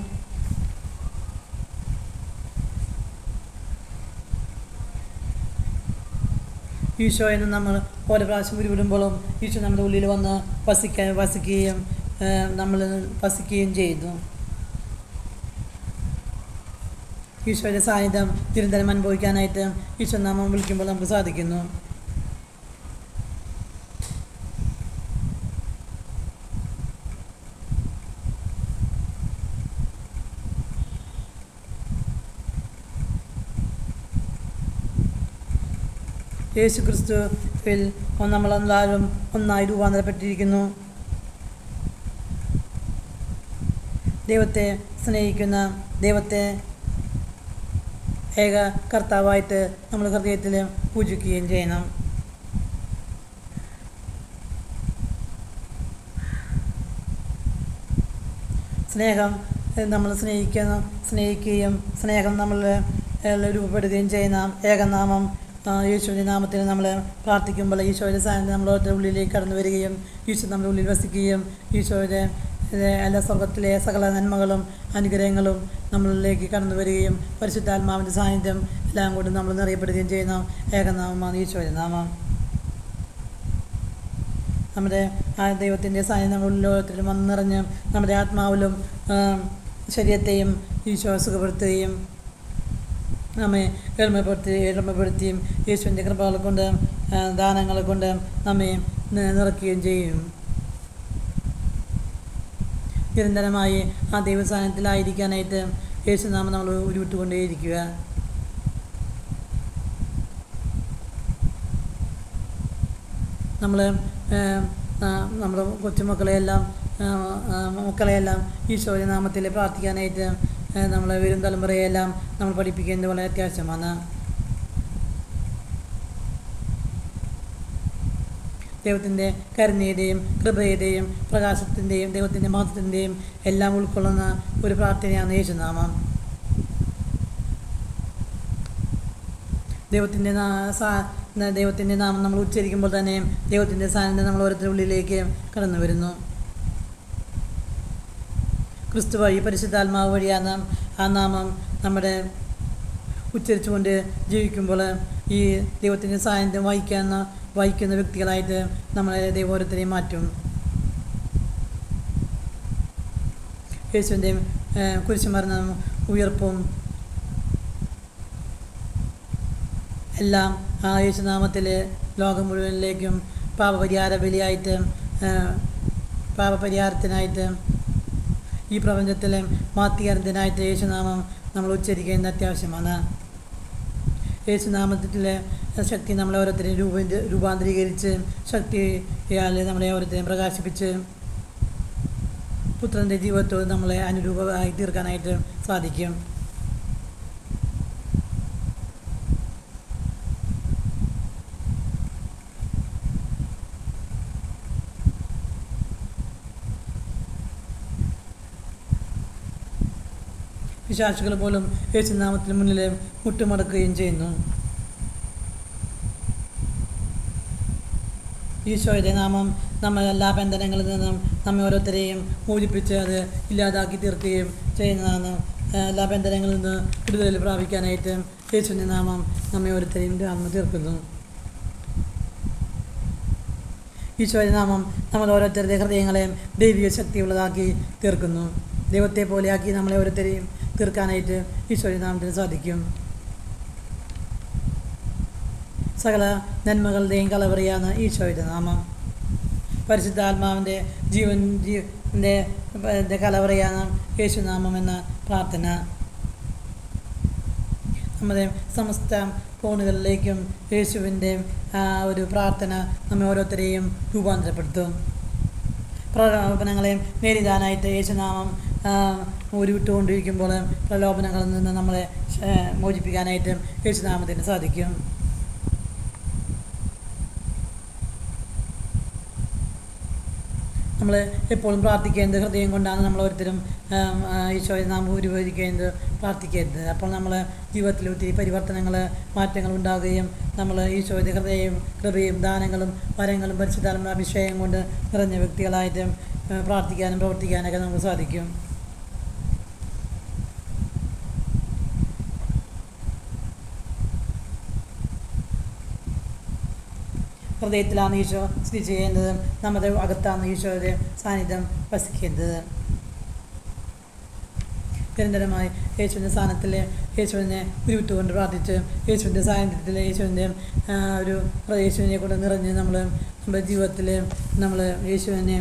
ഈശോ എന്ന് നമ്മൾ ഓരോ പ്രാവശ്യം ഉരുവിടുമ്പോഴും ഈശോ നമ്മുടെ ഉള്ളിൽ വന്ന് വസിക്കുകയും നമ്മൾ വസിക്കുകയും ചെയ്യുന്നു. ഈശോയുടെ സാന്നിധ്യം നിരന്തരം അനുഭവിക്കാനായിട്ട് ഈശോ നാമം വിളിക്കുമ്പോൾ നമുക്ക് സാധിക്കുന്നു. യേശു ക്രിസ്തുവിൽ നമ്മളെല്ലാവരും ഒന്നായി രൂപാന്തരപ്പെട്ടിരിക്കുന്നു. ദൈവത്തെ സ്നേഹിക്കുന്ന, ദൈവത്തെ ഏക കർത്താവായിട്ട് നമ്മൾ ഹൃദയത്തിൽ പൂജിക്കുകയും ചെയ്യണം. സ്നേഹം നമ്മൾ സ്നേഹിക്കുകയും സ്നേഹം നമ്മൾ രൂപപ്പെടുകയും ചെയ്യുന്ന ഏകനാമം യേശുവിൻ്റെ നാമത്തിൽ നമ്മൾ പ്രാർത്ഥിക്കുമ്പോൾ ഈശോയുടെ സാന്നിധ്യം നമ്മളുടെ ഉള്ളിലേക്ക് കടന്നു വരികയും ഈശോ നമ്മുടെ ഉള്ളിൽ വസിക്കുകയും ഈശോയുടെ എല്ലാ സ്വർഗത്തിലെ സകല നന്മകളും അനുഗ്രഹങ്ങളും നമ്മളിലേക്ക് കടന്നു വരികയും പരിശുദ്ധാത്മാവിൻ്റെ സാന്നിധ്യം എല്ലാം കൊണ്ട് നമ്മൾ നിറയപ്പെടുകയും ചെയ്യുന്ന ഏകനാമമാണ് ഈശോയുടെ നാമം. നമ്മുടെ ദൈവത്തിൻ്റെ സാന്നിധ്യം നമ്മുടെ ലോകത്തിലും വന്ന് നിറഞ്ഞ് നമ്മുടെ ആത്മാവിലും ശരീരത്തെയും ഈശോ സുഖപ്പെടുത്തുകയും നമ്മെ എളിമപ്പെടുത്തിയും യേശുവിൻ്റെ കൃപകളെ കൊണ്ട് ദാനങ്ങളെ കൊണ്ട് നമ്മെ നിറയ്ക്കുകയും ചെയ്യും. നിരന്തരമായി ആ ദൈവസാന്നിധ്യത്തിലായിരിക്കാനായിട്ട് യേശുനാമം നമ്മൾ ഉരുവിട്ടുകൊണ്ടേയിരിക്കുക. നമ്മുടെ കൊച്ചുമക്കളെയെല്ലാം ഈശോയുടെ നാമത്തിൽ പ്രാർത്ഥിക്കാനായിട്ട് നമ്മളെ വരും തലമുറയെല്ലാം നമ്മൾ പഠിപ്പിക്കേണ്ടത് വളരെ അത്യാവശ്യമാണ്. ദൈവത്തിൻ്റെ കരുണയുടെയും കൃപയുടെയും പ്രകാശത്തിൻ്റെയും ദൈവത്തിൻ്റെ മഹത്വത്തിൻ്റെയും എല്ലാം ഉൾക്കൊള്ളുന്ന ഒരു പ്രാർത്ഥനയാണ് യേശുനാമം. ദൈവത്തിൻ്റെ നാമം നമ്മൾ ഉച്ചരിക്കുമ്പോൾ തന്നെ ദൈവത്തിൻ്റെ സാന്നിധ്യം നമ്മൾ ഓരോരുത്തരുടെ ഉള്ളിലേക്ക് കടന്നു വരുന്നു. ക്രിസ്തു വഴി പരിശുദ്ധാത്മാവ് വഴിയാണ് ആ നാമം നമ്മുടെ ഉച്ചരിച്ചുകൊണ്ട് ജീവിക്കുമ്പോൾ ഈ ദൈവത്തിൻ്റെ സാന്നിധ്യം വഹിക്കുന്ന വ്യക്തികളായിട്ട് നമ്മളെ ദൈവം ഓരോരുത്തരെയും മാറ്റും. യേശുവിൻ്റെ കുരിശുമരണവും ഉയർപ്പും എല്ലാം ആ യേശുനാമത്തിൽ ലോകം മുഴുവനിലേക്കും പാപപരിഹാരത്തിനായിട്ട് ഈ പ്രപഞ്ചത്തിലെ മാധ്യകാരത്തിനായിട്ട് യേശുനാമം നമ്മൾ ഉച്ചരിക്കേണ്ടത് അത്യാവശ്യമാണ്. യേശുനാമത്തിലെ ശക്തി നമ്മളെ ഓരോരുത്തരെയും രൂപാന്തരീകരിച്ച് ശക്തിയാൽ നമ്മളെ ഓരോരുത്തരെയും പ്രകാശിപ്പിച്ച് പുത്രൻ്റെ ജീവിതത്തോട് നമ്മളെ അനുരൂപമായി തീർക്കാനായിട്ട് സാധിക്കും. പിശാചുകൾ പോലും യേശുനാമത്തിന് മുന്നിൽ മുട്ടുമടക്കുകയും ചെയ്യുന്നു. ഈശോയുടെ നാമം നമ്മൾ എല്ലാ ബന്ധനങ്ങളിൽ നിന്നും നമ്മെ ഓരോരുത്തരെയും മോചിപ്പിച്ച് അത് ഇല്ലാതാക്കി തീർക്കുകയും ചെയ്യുന്നതാണ്. എല്ലാ ബന്ധനങ്ങളിൽ നിന്ന് വിടുതൽ പ്രാപിക്കാനായിട്ട് യേശുവിൻ്റെ നാമം നമ്മെ ഓരോരുത്തരെയും രാമ തീർക്കുന്നു. ഈശോയുടെ നാമം നമ്മൾ ഓരോരുത്തരുടെ ഹൃദയങ്ങളെയും ദൈവിക ശക്തിയുള്ളതാക്കി തീർക്കുന്നു. ദൈവത്തെ പോലെയാക്കി നമ്മളെ ഓരോരുത്തരെയും തീർക്കാനായിട്ട് ഈശോയുടെ നാമത്തിന് സാധിക്കും. സകല നന്മകളുടെയും കലവറിയാണ് ഈശോയുടെ നാമം. പരിശുദ്ധാത്മാവിൻ്റെ ജീവൻ്റെ കലവറിയാണ് യേശുനാമം എന്ന പ്രാർത്ഥന. നമ്മുടെ സമസ്ത ഫോണുകളിലേക്കും യേശുവിൻ്റെ ഒരു പ്രാർത്ഥന നമ്മെ ഓരോരുത്തരെയും രൂപാന്തരപ്പെടുത്തും. പ്രലോഭനങ്ങളെ നേരിടാനായിട്ട് യേശുനാമം ഉരുവിട്ടുകൊണ്ടിരിക്കുമ്പോൾ പ്രലോഭനങ്ങളിൽ നിന്ന് നമ്മളെ മോചിപ്പിക്കാനായിട്ട് യേശുനാമത്തിന് സാധിക്കും. നമ്മൾ എപ്പോഴും പ്രാർത്ഥിക്കേണ്ടത് ഹൃദയം കൊണ്ടാണ്. നമ്മൾ ഓരോരുത്തരും ഈശോയെ നാം ഉപകരിക്കേണ്ടത്, പ്രാർത്ഥിക്കരുത്. അപ്പോൾ നമ്മൾ ജീവിതത്തിൽ ഒത്തിരി പരിവർത്തനങ്ങൾ, മാറ്റങ്ങൾ ഉണ്ടാകുകയും നമ്മൾ ഈശോയുടെ ഹൃദയവും കൃപയും ദാനങ്ങളും വരങ്ങളും പരിശുദ്ധാത്മാവിന്റെ അഭിഷേകം കൊണ്ട് നിറഞ്ഞ വ്യക്തികളായിട്ട് പ്രാർത്ഥിക്കാനും പ്രവർത്തിക്കാനൊക്കെ നമുക്ക് സാധിക്കും. ഹൃദയത്തിലാണ് ഈശോ സ്ഥിതി ചെയ്യേണ്ടത്. നമ്മുടെ അകത്താണ് ഈശോയുടെ സാന്നിധ്യം വസിക്കേണ്ടത്. നിരന്തരമായി യേശുവിൻ്റെ സ്ഥാനത്തിൽ യേശുവിനെ ഉരുവിട്ടുകൊണ്ട് പ്രാർത്ഥിച്ച് യേശുവിൻ്റെ സാന്നിധ്യത്തിൽ യേശുവിൻ്റെ യേശുവിനെ കൊണ്ട് നിറഞ്ഞ് നമ്മുടെ ജീവിതത്തിൽ നമ്മൾ യേശുവിനെ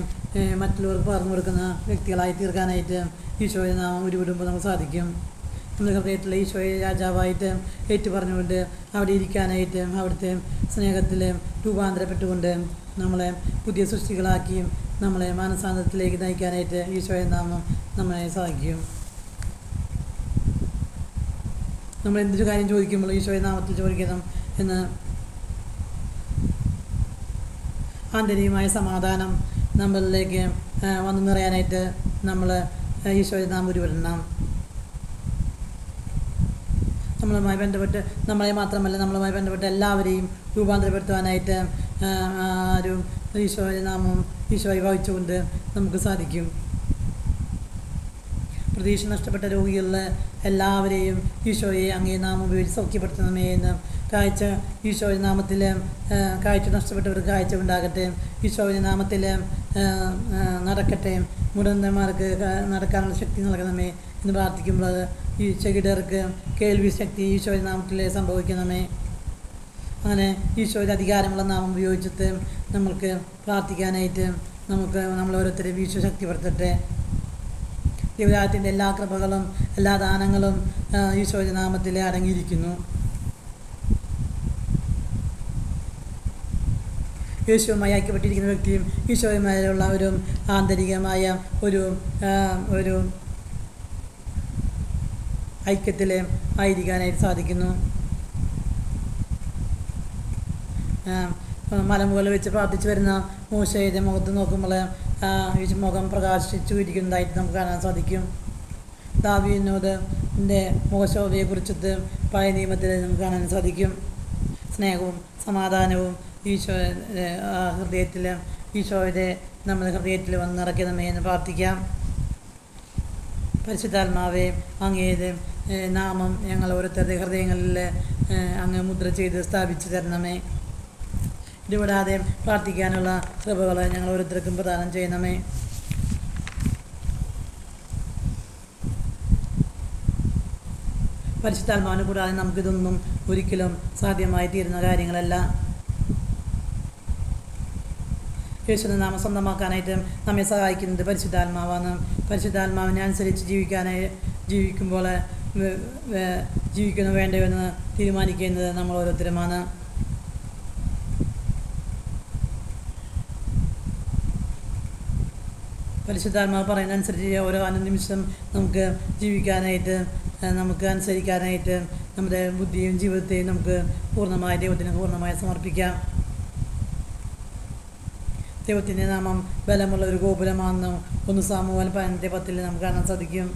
മറ്റുള്ളവർക്ക് പകർന്നു കൊടുക്കുന്ന വ്യക്തികളായി തീർക്കാനായിട്ട് ഈശോയെ നാം ഉരുവിടുമ്പോൾ നമുക്ക് സാധിക്കും. നമ്മുടെ ഹൃദയത്തിൽ ഈശോയെ രാജാവായിട്ട് ഏറ്റുപറഞ്ഞുകൊണ്ട് അവിടെ ഇരിക്കാനായിട്ട് അവിടുത്തെ സ്നേഹത്തിൽ രൂപാന്തരപ്പെട്ടുകൊണ്ട് നമ്മളെ പുതിയ സൃഷ്ടികളാക്കി നമ്മളെ മാനസാന്തരത്തിലേക്ക് നയിക്കാനായിട്ട് ഈശോയെ നാമം നമ്മളെ സഹായിക്കും. നമ്മൾ എന്തൊരു കാര്യം ചോദിക്കുമ്പോൾ ഈശോയെ നാമത്തിൽ ചോദിക്കണം എന്ന് ആന്തരികമായ സമാധാനം നമ്മളിലേക്ക് വന്നു നിറയാനായിട്ട് നമ്മൾ ഈശോയെ നാം ഉരുവിടണം. നമ്മളുമായി ബന്ധപ്പെട്ട് നമ്മളെ മാത്രമല്ല നമ്മളുമായി ബന്ധപ്പെട്ട് എല്ലാവരെയും രൂപാന്തരപ്പെടുത്തുവാനായിട്ട് ഈശോയെ നാമം ഈശോയെ വഹിച്ചുകൊണ്ട് നമുക്ക് സാധിക്കും. പ്രതീക്ഷ നഷ്ടപ്പെട്ട രോഗികളിൽ എല്ലാവരെയും ഈശോയെ അങ്ങേ നാമം ഉപയോഗിച്ച് സൗഖ്യപ്പെടുത്തണമേ എന്ന് കാഴ്ച ഈശോയുടെ നാമത്തിൽ കാഴ്ച നഷ്ടപ്പെട്ടവർക്ക് കാഴ്ച ഉണ്ടാകട്ടെ. ഈശോയുടെ നാമത്തിൽ നടക്കട്ടെ. മുടന്തന്മാർക്ക് നടക്കാനുള്ള ശക്തി നൽകണമേ എന്ന് പ്രാർത്ഥിക്കുമ്പോൾ ഈ ചെകിടർക്ക് കേൾവി ശക്തി ഈശോയുടെ നാമത്തിൽ സംഭവിക്കണമേ. അങ്ങനെ ഈശോയുടെ അധികാരമുള്ള നാമം ഉപയോഗിച്ചിട്ട് നമ്മൾക്ക് പ്രാർത്ഥിക്കാനായിട്ട് നമ്മൾ ഓരോരുത്തരെയും ഈശോ ശക്തിപ്പെടുത്തട്ടെ. ദൈവരാജ്യത്തിൻ്റെ എല്ലാ കൃപകളും എല്ലാ ദാനങ്ങളും ഈശോയുടെ നാമത്തിൽ അടങ്ങിയിരിക്കുന്നു. യേശുവുമായി ഐക്യപ്പെട്ടിരിക്കുന്ന വ്യക്തിയും ഈശോയുമായുള്ള ഒരു ആന്തരികമായ ഒരു ഐക്യത്തിൽ ആയിരിക്കാനായിട്ട് സാധിക്കുന്നു. മലമുകളിൽ വെച്ച് പ്രാർത്ഥിച്ചു വരുന്ന മോശയുടെ മുഖത്ത് നോക്കുമ്പോൾ മുഖം പ്രകാശിച്ചു ഇരിക്കുന്നതായിട്ട് നമുക്ക് കാണാൻ സാധിക്കും. ദാവീദിന്റെ മുഖശോഭയെക്കുറിച്ചിട്ട് പഴയ നിയമത്തിൽ നമുക്ക് കാണാൻ സാധിക്കും. സ്നേഹവും സമാധാനവും ഈശോയുടെ നമ്മുടെ ഹൃദയത്തിൽ വന്ന് നിറയ്ക്കണമേ എന്ന് പ്രാർത്ഥിക്കാം. പരിശുദ്ധാത്മാവേ, അങ്ങയുടെ നാമം ഞങ്ങൾ ഓരോരുത്തരുടെ ഹൃദയങ്ങളിൽ അങ്ങ് മുദ്ര ചെയ്ത് സ്ഥാപിച്ചു തരണമേ. ഇതുകൂടാതെ പ്രാർത്ഥിക്കാനുള്ള കൃപകൾ ഞങ്ങൾ ഓരോരുത്തർക്കും പ്രദാനം ചെയ്യണമേ. പരിശുദ്ധാത്മാവിനെ കൂടാതെ നമുക്കിതൊന്നും ഒരിക്കലും സാധ്യമായി തീരുന്ന കാര്യങ്ങളല്ല. യേശുവിൻ്റെ നാമം സ്വന്തമാക്കാനായിട്ട് നമ്മെ സഹായിക്കുന്നത് പരിശുദ്ധാത്മാവാണ്. പരിശുദ്ധാത്മാവിനെ അനുസരിച്ച് ജീവിക്കുമ്പോൾ ജീവിക്കണോ വേണ്ടയോ എന്ന് തീരുമാനിക്കുന്നത് നമ്മൾ ഓരോരുത്തരുമാണ്. പരിശുദ്ധാത്മാവ് പറയുന്ന അനുസരിച്ച് ഓരോ അനുനിമിഷം നമുക്ക് ജീവിക്കാനായിട്ട്, നമുക്ക് അനുസരിക്കാനായിട്ട് നമ്മുടെ ബുദ്ധിയും ജീവിതത്തെയും നമുക്ക് പൂർണ്ണമായി ദൈവത്തിന് പൂർണ്ണമായി സമർപ്പിക്കാം. ദൈവത്തിൻ്റെ നാമം ബലമുള്ള ഒരു ഗോപുരമാണെന്ന് 1 സാമുവേൽ 15:10 നമുക്ക് കാണാൻ സാധിക്കും.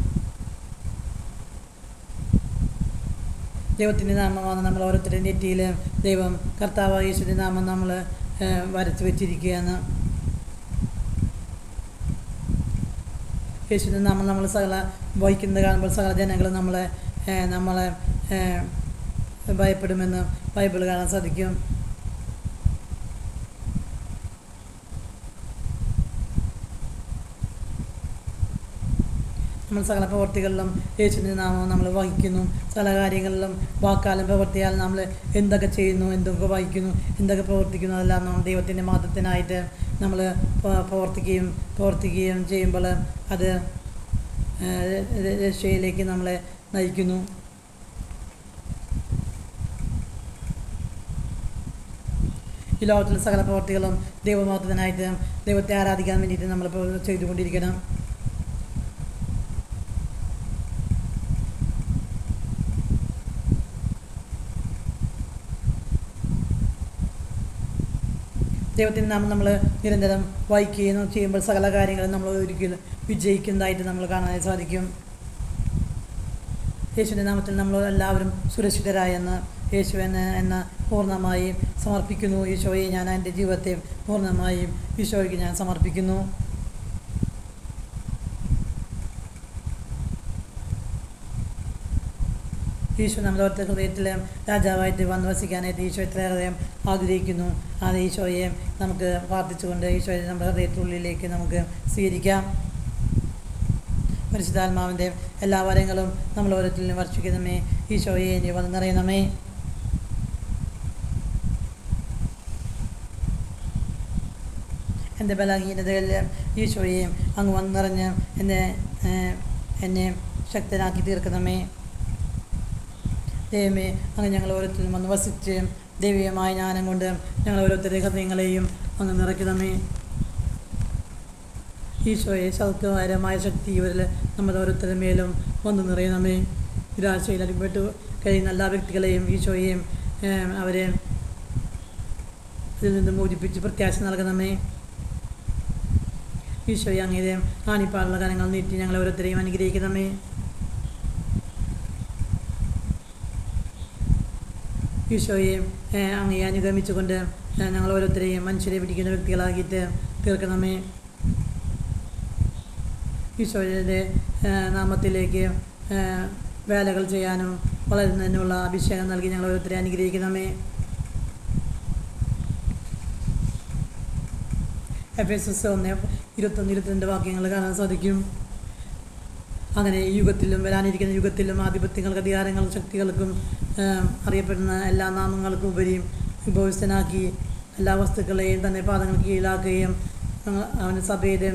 ദൈവത്തിൻ്റെ നാമമാണ് നമ്മൾ ഓരോരുത്തരുടെ നെറ്റിയിൽ ദൈവം കർത്താവ് യേശുവിൻ്റെ നാമം നമ്മൾ വരച്ചു വെച്ചിരിക്കുകയാണ്. യേശുവിൻ്റെ നാമം നമ്മൾ വഹിക്കുന്നത് കാണുമ്പോൾ സകല ജനങ്ങളും നമ്മളെ ഭയപ്പെടുമെന്ന് ബൈബിൾ കാണാൻ സാധിക്കും. നമ്മൾ സകല പ്രവർത്തികളിലും യേശുവിൻ്റെ നാമം നമ്മൾ വഹിക്കുന്നു. സകല കാര്യങ്ങളിലും വാക്കാലും പ്രവർത്തിയാലും നമ്മൾ എന്തൊക്കെ ചെയ്യുന്നു, എന്തൊക്കെ വഹിക്കുന്നു, എന്തൊക്കെ പ്രവർത്തിക്കുന്നു, അതെല്ലാം നമ്മൾ ദൈവത്തിൻ്റെ മഹത്വത്തിനായിട്ട് നമ്മൾ പ്രവർത്തിക്കുകയും ചെയ്യുമ്പോൾ അത് രക്ഷയിലേക്ക് നമ്മളെ നയിക്കുന്നു. ഈ ലോകത്തിലെ സകല പ്രവർത്തികളും ദൈവമഹത്വത്തിനായിട്ട് ദൈവത്തെ ആരാധിക്കാൻ വേണ്ടിയിട്ട് നമ്മൾ ചെയ്തുകൊണ്ടിരിക്കണം. ദൈവത്തിൻ്റെ നാമം നമ്മൾ നിരന്തരം വായിക്കുകയും ചെയ്യുമ്പോൾ സകല കാര്യങ്ങളും നമ്മൾ ഒരിക്കലും വിജയിക്കുന്നതായിട്ട് നമ്മൾ കാണാൻ സാധിക്കും. യേശുവിൻ്റെ നാമത്തിൽ നമ്മൾ എല്ലാവരും സുരക്ഷിതരായെന്ന് യേശു എന്ന പൂർണ്ണമായും സമർപ്പിക്കുന്നു. ഈശോയെ ഞാൻ എൻ്റെ ജീവിതത്തെ പൂർണ്ണമായും ഈശോയ്ക്ക് ഞാൻ സമർപ്പിക്കുന്നു. ഈശോ നമ്മുടെ ഓരോ ഹൃദയത്തിൽ രാജാവായിട്ട് വന്ന് വസിക്കാനായിട്ട് ഈശോ എത്രയേറെ ആഗ്രഹിക്കുന്നു. അത് ഈശോയെ നമുക്ക് പ്രാർത്ഥിച്ചുകൊണ്ട് ഈശോയെ നമ്മുടെ ഹൃദയത്തിനുള്ളിലേക്ക് നമുക്ക് സ്വീകരിക്കാം. പരിശുദ്ധാത്മാവിൻ്റെ എല്ലാ വരങ്ങളും നമ്മൾ ഓരോരുത്തരിലും വർഷിക്കണമേ. ഈശോയെ ഇനി വന്ന് നിറയണമേ. എൻ്റെ ബലഹീനതകളിൽ ഈശോയെ അങ്ങ് വന്ന് നിറഞ്ഞ് എന്നെ ശക്തനാക്കി തീർക്കണമേ. ദൈവമേ, അങ്ങ് ഞങ്ങൾ ഓരോരുത്തരും വന്ന് വസിച്ച് ദൈവീയമായ ജ്ഞാനം കൊണ്ട് ഞങ്ങൾ ഓരോരുത്തരുടെ ഹൃദയങ്ങളെയും അങ്ങ് നിറയ്ക്കണമേ. ഈശോയെ സൗഖ്യകരമായ ശക്തി ഇവരിൽ നമ്മുടെ ഓരോരുത്തരുടെ മേലും വന്നു നിറയണമേ. നിരാശയിൽ അടിപ്പെട്ട് കഴിയുന്ന എല്ലാ വ്യക്തികളെയും ഈശോയെയും അവരെ ഇതിൽ നിന്ന് മോചിപ്പിച്ച് പ്രത്യാശ നൽകണമേ. ഈശോയെ അങ്ങേരെ കാണിപ്പാടുള്ള കാര്യങ്ങൾ നീട്ടി ഞങ്ങൾ ഓരോരുത്തരെയും അനുഗ്രഹിക്കണമേ. ഈശോയെ അങ്ങയെ അനുഗമിച്ചുകൊണ്ട് ഞങ്ങൾ ഓരോരുത്തരെയും മനുഷ്യരെ പിടിക്കുന്ന വ്യക്തികളാക്കിയിട്ട് തീർക്കണമേ. ഈശോയുടെ നാമത്തിലേക്ക് വേലകൾ ചെയ്യാനും വളരുന്നതിനുള്ള അഭിഷേകം നൽകി ഞങ്ങൾ ഓരോരുത്തരെ അനുഗ്രഹിക്കണമേ. എഫെസസ് 1:21-22 വാക്യങ്ങൾ കാണാൻ സാധിക്കും. അങ്ങനെ ഈ യുഗത്തിലും വരാനിരിക്കുന്ന യുഗത്തിലും ആധിപത്യങ്ങൾക്ക് അധികാരങ്ങൾക്കും ശക്തികൾക്കും അറിയപ്പെടുന്ന എല്ലാ നാമങ്ങൾക്കും ഉപരി വിഭവസ്ഥനാക്കി എല്ലാ വസ്തുക്കളെയും തന്നെ പാദങ്ങൾക്ക് കീഴിലാക്കുകയും അവന് സഭയുടെ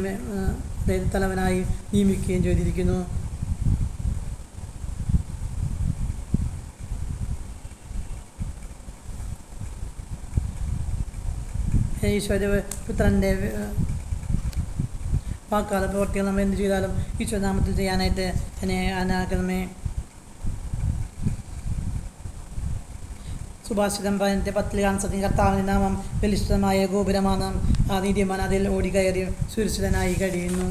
തലവനായി നിയമിക്കുകയും ചെയ്തിരിക്കുന്നു. ഈശോയുടെ പുത്രൻ്റെ വാക്കാല പ്രവർത്തികൾ നമ്മൾ എന്ത് ചെയ്താലും ഈശോ നാമത്തിൽ ചെയ്യാനായിട്ട് എന്നെ ആക്കണമേ. സുഭാഷിതം 10 കാണാൻ സാധിക്കും. കർത്താവിൻ്റെ നാമം ബലിഷ്ഠമായ ഗോപുരമാണ്, ആ നീതിമാൻ അതിൽ ഓടിക്കയറി സുരക്ഷിതനായി കഴിയുന്നു.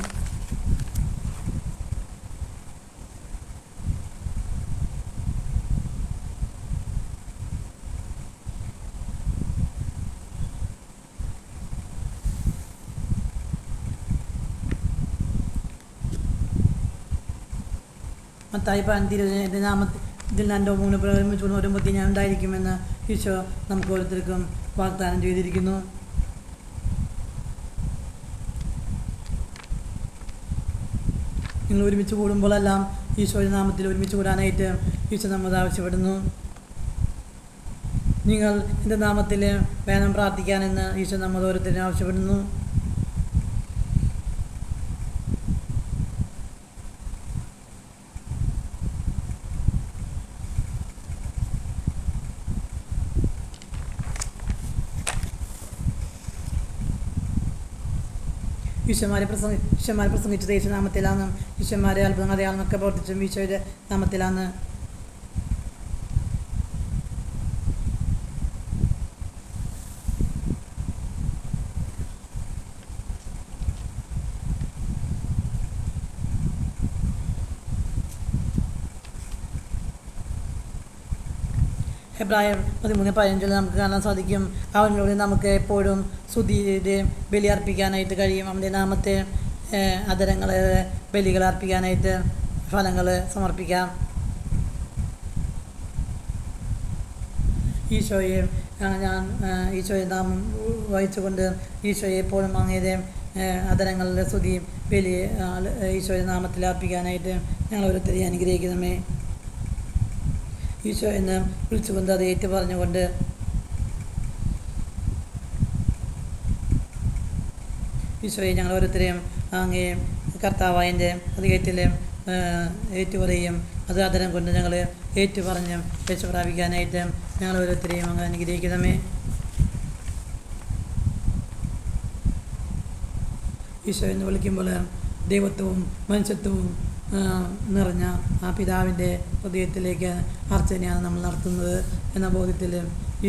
മത്തായി 15 നാമത്തിൽ ഇതിൽ 2-3 പ്രേമിച്ചു വരുമ്പോൾ ഞാൻ ഉണ്ടായിരിക്കുമെന്ന് ഈശോ നമുക്ക് ഓരോരുത്തർക്കും വാഗ്ദാനം ചെയ്തിരിക്കുന്നു. നിങ്ങൾ ഒരുമിച്ച് കൂടുമ്പോഴെല്ലാം ഈശോയുടെ നാമത്തിൽ ഒരുമിച്ച് കൂടാനായിട്ട് ഈശോ നമ്മോട് ആവശ്യപ്പെടുന്നു. നിങ്ങൾ എൻ്റെ നാമത്തിൽ വേണം പ്രാർത്ഥിക്കാനെന്ന് ഈശോ നമ്മോട് ഓരോരുത്തരും ആവശ്യപ്പെടുന്നു. ഈശോമാരെ പ്രസംഗിച്ചത് യേശു നാമത്തിലാണ്. ഈശോമാരെ അത്ഭുതം അടയാളങ്ങളൊക്കെ പ്രവർത്തിച്ചും ഈശോയുടെ നാമത്തിലാണ്. ഹെബ്രായർ 13:15 നമുക്ക് കാണാൻ സാധിക്കും. അവനിലൂടെ നമുക്ക് എപ്പോഴും സ്തുതിയുടെ ബലി അർപ്പിക്കാനായിട്ട് കഴിയും. അവൻ്റെ നാമത്തെ അധരങ്ങളെ ബലികൾ അർപ്പിക്കാനായിട്ട് ഫലങ്ങൾ സമർപ്പിക്കാം. ഈശോയെ ഈശോയെ നാമം വഹിച്ചുകൊണ്ട് ഈശോയെ എപ്പോഴും അങ്ങയുടെ അധരങ്ങളുടെ സ്തുതി ബലി ഈശോയുടെ നാമത്തിൽ അർപ്പിക്കാനായിട്ട് ഞങ്ങൾ ഓരോരുത്തരെയും അനുഗ്രഹിക്കണമേ. ഈശോ എന്ന് വിളിച്ചുകൊണ്ട് അത് ഏറ്റു പറഞ്ഞുകൊണ്ട് ഈശോയെ ഞങ്ങൾ ഓരോരുത്തരെയും അങ്ങേ കർത്താവായൻ്റെ ഹൃദയത്തിൽ ഏറ്റുപറയും അത് ആദരം കൊണ്ട് ഞങ്ങൾ ഏറ്റുപറഞ്ഞ് രക്ഷ പ്രാപിക്കാനായിട്ട് ഞങ്ങൾ ഓരോരുത്തരെയും അങ്ങ് അനുഗ്രഹിക്കണമേ. ഈശോ എന്ന് വിളിക്കുമ്പോൾ ദൈവത്വവും മനുഷ്യത്വവും നിറഞ്ഞ ആ പിതാവിൻ്റെ ഹൃദയത്തിലേക്ക് അർച്ചനയാണ് നമ്മൾ നടത്തുന്നത് എന്ന ബോധ്യത്തിൽ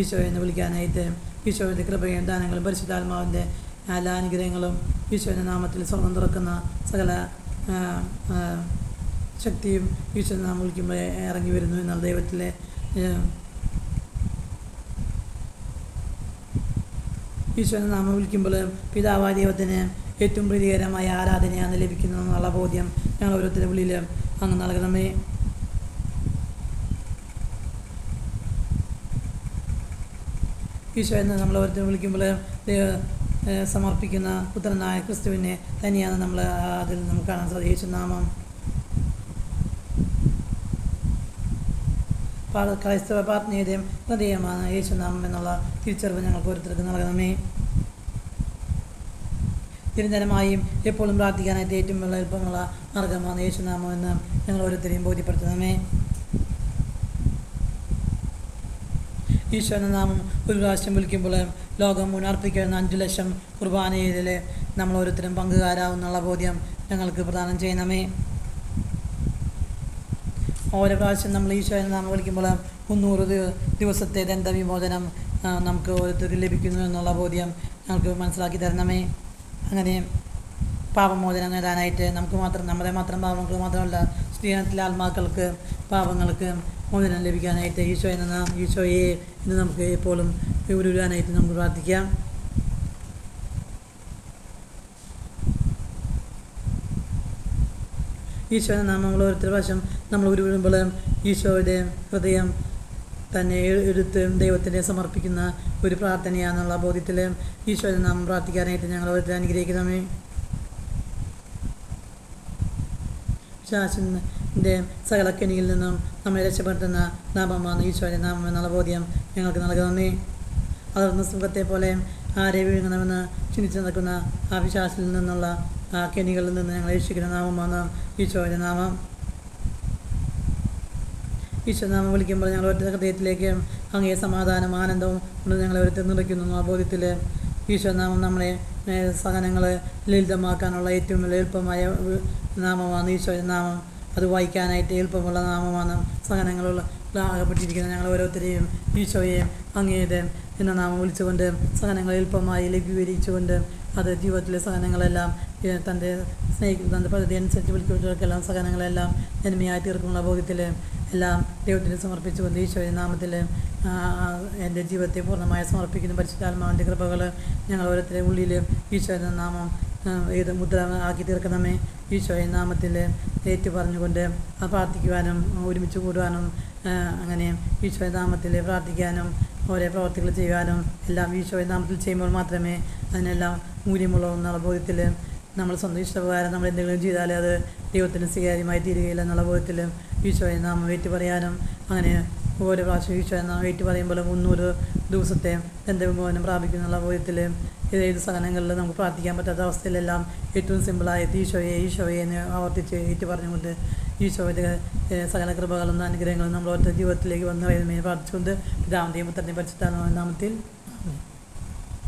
ഈശോ എന്ന് വിളിക്കാനായിട്ട് ഈശോയുടെ കൃപയും ദാനങ്ങളും പരിശുദ്ധാത്മാവിൻ്റെ എല്ലാ അനുഗ്രഹങ്ങളും ഈശോയുടെ നാമത്തിൽ സ്വർഗം തുറക്കുന്ന സകല ശക്തിയും ഈശോയുടെ നാമം വിളിക്കുമ്പോൾ ഇറങ്ങി വരുന്നു എന്നാൽ ദൈവത്തിലെ ഈശോയുടെ നാമം വിളിക്കുമ്പോൾ പിതാവായ ദൈവത്തിന് ഏറ്റവും പ്രീതികരമായ ആരാധനയാണ് ലഭിക്കുന്നത് എന്നുള്ള ബോധ്യം ഞങ്ങൾ ഓരോരുത്തരുടെ ഉള്ളിൽ അങ്ങ് നൽകണമേ. ഈശോ എന്ന് നമ്മൾ ഓരോരുത്തരും വിളിക്കുമ്പോൾ സമർപ്പിക്കുന്ന പുത്രനായ ക്രിസ്തുവിനെ തന്നെയാണ് നമ്മൾ അതിൽ നമുക്ക് കാണാൻ സാധിക്കും. യേശുനാമം ക്രൈസ്തവ പ്രാർത്ഥനയുടെയും ഹൃദയമാണ് യേശുനാമം എന്നുള്ള തിരിച്ചറിവ് ഞങ്ങൾക്ക് ഓരോരുത്തർക്ക് നൽകണമേ. നിരന്തരമായും എപ്പോഴും പ്രാർത്ഥിക്കാനായിട്ട് ഏറ്റവും എളുപ്പമുള്ള മാർഗമാണ് യേശുനാമം എന്ന് ഞങ്ങൾ ഓരോരുത്തരെയും ബോധ്യപ്പെടുത്തണമേ. ഈശോ എന്ന നാമം ഒരു പ്രാവശ്യം വിളിക്കുമ്പോൾ ലോകം മുന്നർപ്പിക്കുന്ന 5 ലക്ഷം കുർബാനയിൽ നമ്മൾ ഓരോരുത്തരും പങ്കുകാരാവുന്നുള്ള ബോധ്യം ഞങ്ങൾക്ക് പ്രദാനം ചെയ്യണമേ. ഓരോ പ്രാവശ്യം നമ്മൾ ഈശോ എന്ന നാമം വിളിക്കുമ്പോൾ 300 ദിവസത്തെ ദണ്ഡവിമോചനം നമുക്ക് ഓരോരുത്തർക്ക് ലഭിക്കുന്നു എന്നുള്ള ബോധ്യം ഞങ്ങൾക്ക് മനസ്സിലാക്കി തരണമേ. അങ്ങനെ പാപമോചനം നേടാനായിട്ട് നമ്മുടെ മാത്രം പാപങ്ങൾക്ക് മാത്രമല്ല സ്ത്രീധനത്തിലെ ആത്മാക്കൾക്ക് പാപങ്ങൾക്ക് മോചനം ലഭിക്കാനായിട്ട് ഈശോയെ ഇന്ന് നമുക്ക് എപ്പോഴും ഉരുവാനായിട്ട് നമുക്ക് പ്രാർത്ഥിക്കാം. ഈശോ എന്ന നാമങ്ങൾ ഓരോരുത്തരുടെ വശം നമ്മൾ ഉരുവിടുമ്പോൾ ഈശോയുടെ ഹൃദയം തന്നെ എടുത്ത് ദൈവത്തിനെ സമർപ്പിക്കുന്ന ഒരു പ്രാർത്ഥനയാണെന്നുള്ള ബോധ്യത്തിൽ ഈശോയുടെ നാമം പ്രാർത്ഥിക്കാനായിട്ട് ഞങ്ങൾ ഓരോരുത്തരെ അനുഗ്രഹിക്കണമേ. ശാസൻ്റെ സകല കെണിയിൽ നിന്നും നമ്മളെ രക്ഷപ്പെടുത്തുന്ന നാമമാണ് ഈശോയുടെ നാമം എന്നുള്ള ബോധ്യം ഞങ്ങൾക്ക് നൽകണമേ. അളർന്ന സുഖത്തെ പോലെ ആരെ വിഴുങ്ങണമെന്ന് ചിന്തിച്ച് നടക്കുന്ന ആ വിശ്വാസത്തിൽ നിന്നുള്ള ആ കെണികളിൽ നിന്ന് ഞങ്ങൾ രക്ഷിക്കുന്ന നാമമാണ് ഈശോയുടെ നാമം. ഈശോ നാമം വിളിക്കുമ്പോൾ ഞങ്ങൾ ഒറ്റ ഹൃദയത്തിലേക്ക് അങ്ങേ സമാധാനം ആനന്ദവും കൊണ്ട് ഞങ്ങളെ ഒരു നിറയ്ക്കുന്നു ആ ബോധ്യത്തിൽ ഈശോ നാമം നമ്മളെ സഹനങ്ങൾ ലളിതമാക്കാനുള്ള ഏറ്റവും എളുപ്പമായ നാമമാണ് ഈശോയുടെ നാമം. അത് വായിക്കാനായിട്ട് എളുപ്പമുള്ള നാമമാണ്. സഹനങ്ങളുള്ള ആകപ്പെട്ടിരിക്കുന്ന ഞങ്ങൾ ഓരോരുത്തരെയും ഈശോയെയും അങ്ങേത് എന്ന നാമം വിളിച്ചുകൊണ്ട് സഹനങ്ങൾ എളുപ്പമായി ലഘൂകരിച്ചുകൊണ്ട് അത് ജീവിതത്തിലെ സഹനങ്ങളെല്ലാം തൻ്റെ പദ്ധതി അനുസരിച്ച് വിളിക്കുന്നവർക്കെല്ലാം സഹനങ്ങളെല്ലാം നന്മയായി തീർക്കുള്ള ബോധ്യത്തിൽ എല്ലാം ദൈവത്തിന് സമർപ്പിച്ചുകൊണ്ട് ഈശോയുടെ നാമത്തിൽ എൻ്റെ ജീവിതത്തെ പൂർണ്ണമായി സമർപ്പിക്കുന്ന പരിശുദ്ധാത്മാവിൻ്റെ കൃപകൾ ഞങ്ങൾ ഓരോരുത്തരുടെ ഉള്ളിൽ ഈശോയുടെ നാമം ഏത് മുദ്ര ആക്കി തീർക്കണമേ. ഈശോയുടെ നാമത്തിൽ ഏറ്റു പറഞ്ഞുകൊണ്ട് പ്രാർത്ഥിക്കുവാനും ഒരുമിച്ച് കൂടുവാനും അങ്ങനെ ഈശോയുടെ നാമത്തിൽ പ്രാർത്ഥിക്കാനും ഓരോ പ്രവർത്തികൾ ചെയ്യാനും എല്ലാം ഈശോയുടെ നാമത്തിൽ ചെയ്യുമ്പോൾ മാത്രമേ അതിനെല്ലാം മൂല്യമുള്ളൂ എന്നുള്ള ബോധ്യത്തിൽ നമ്മൾ സ്വന്തം ഇഷ്ടപ്രകാരം നമ്മൾ എന്തെങ്കിലും ചെയ്താൽ അത് ദൈവത്തിന് സ്വീകാര്യമായി തീരുകയില്ല എന്നുള്ള ബോധ്യത്തിൽ ഈശോയെ നാമം ഏറ്റു പറയാനും അങ്ങനെ ഓരോ പ്രാവശ്യം ഈശോയെ നാമം ഏറ്റു പറയുമ്പോൾ 300 ദിവസത്തെ ദണ്ഡവിമോചനം പ്രാപിക്കുന്നുള്ള ബോധ്യത്തിൽ ഏത് സഹനങ്ങളിൽ നമുക്ക് പ്രാർത്ഥിക്കാൻ പറ്റാത്ത അവസ്ഥയിലെല്ലാം ഏറ്റവും സിമ്പിളായിട്ട് ഈശോയെ എന്ന് ആവർത്തിച്ച് ഏറ്റു പറഞ്ഞുകൊണ്ട് ഈശോയുടെ സകല കൃപകളും അനുഗ്രഹങ്ങളും നമ്മൾ ഓരോ ജീവിതത്തിലേക്ക് വന്നു പ്രാർത്ഥിച്ചുകൊണ്ട് പിതാവിൻ്റെയും പുത്രൻ്റെയും പരിശുദ്ധാത്മാവിന്റെ നാമത്തിൽ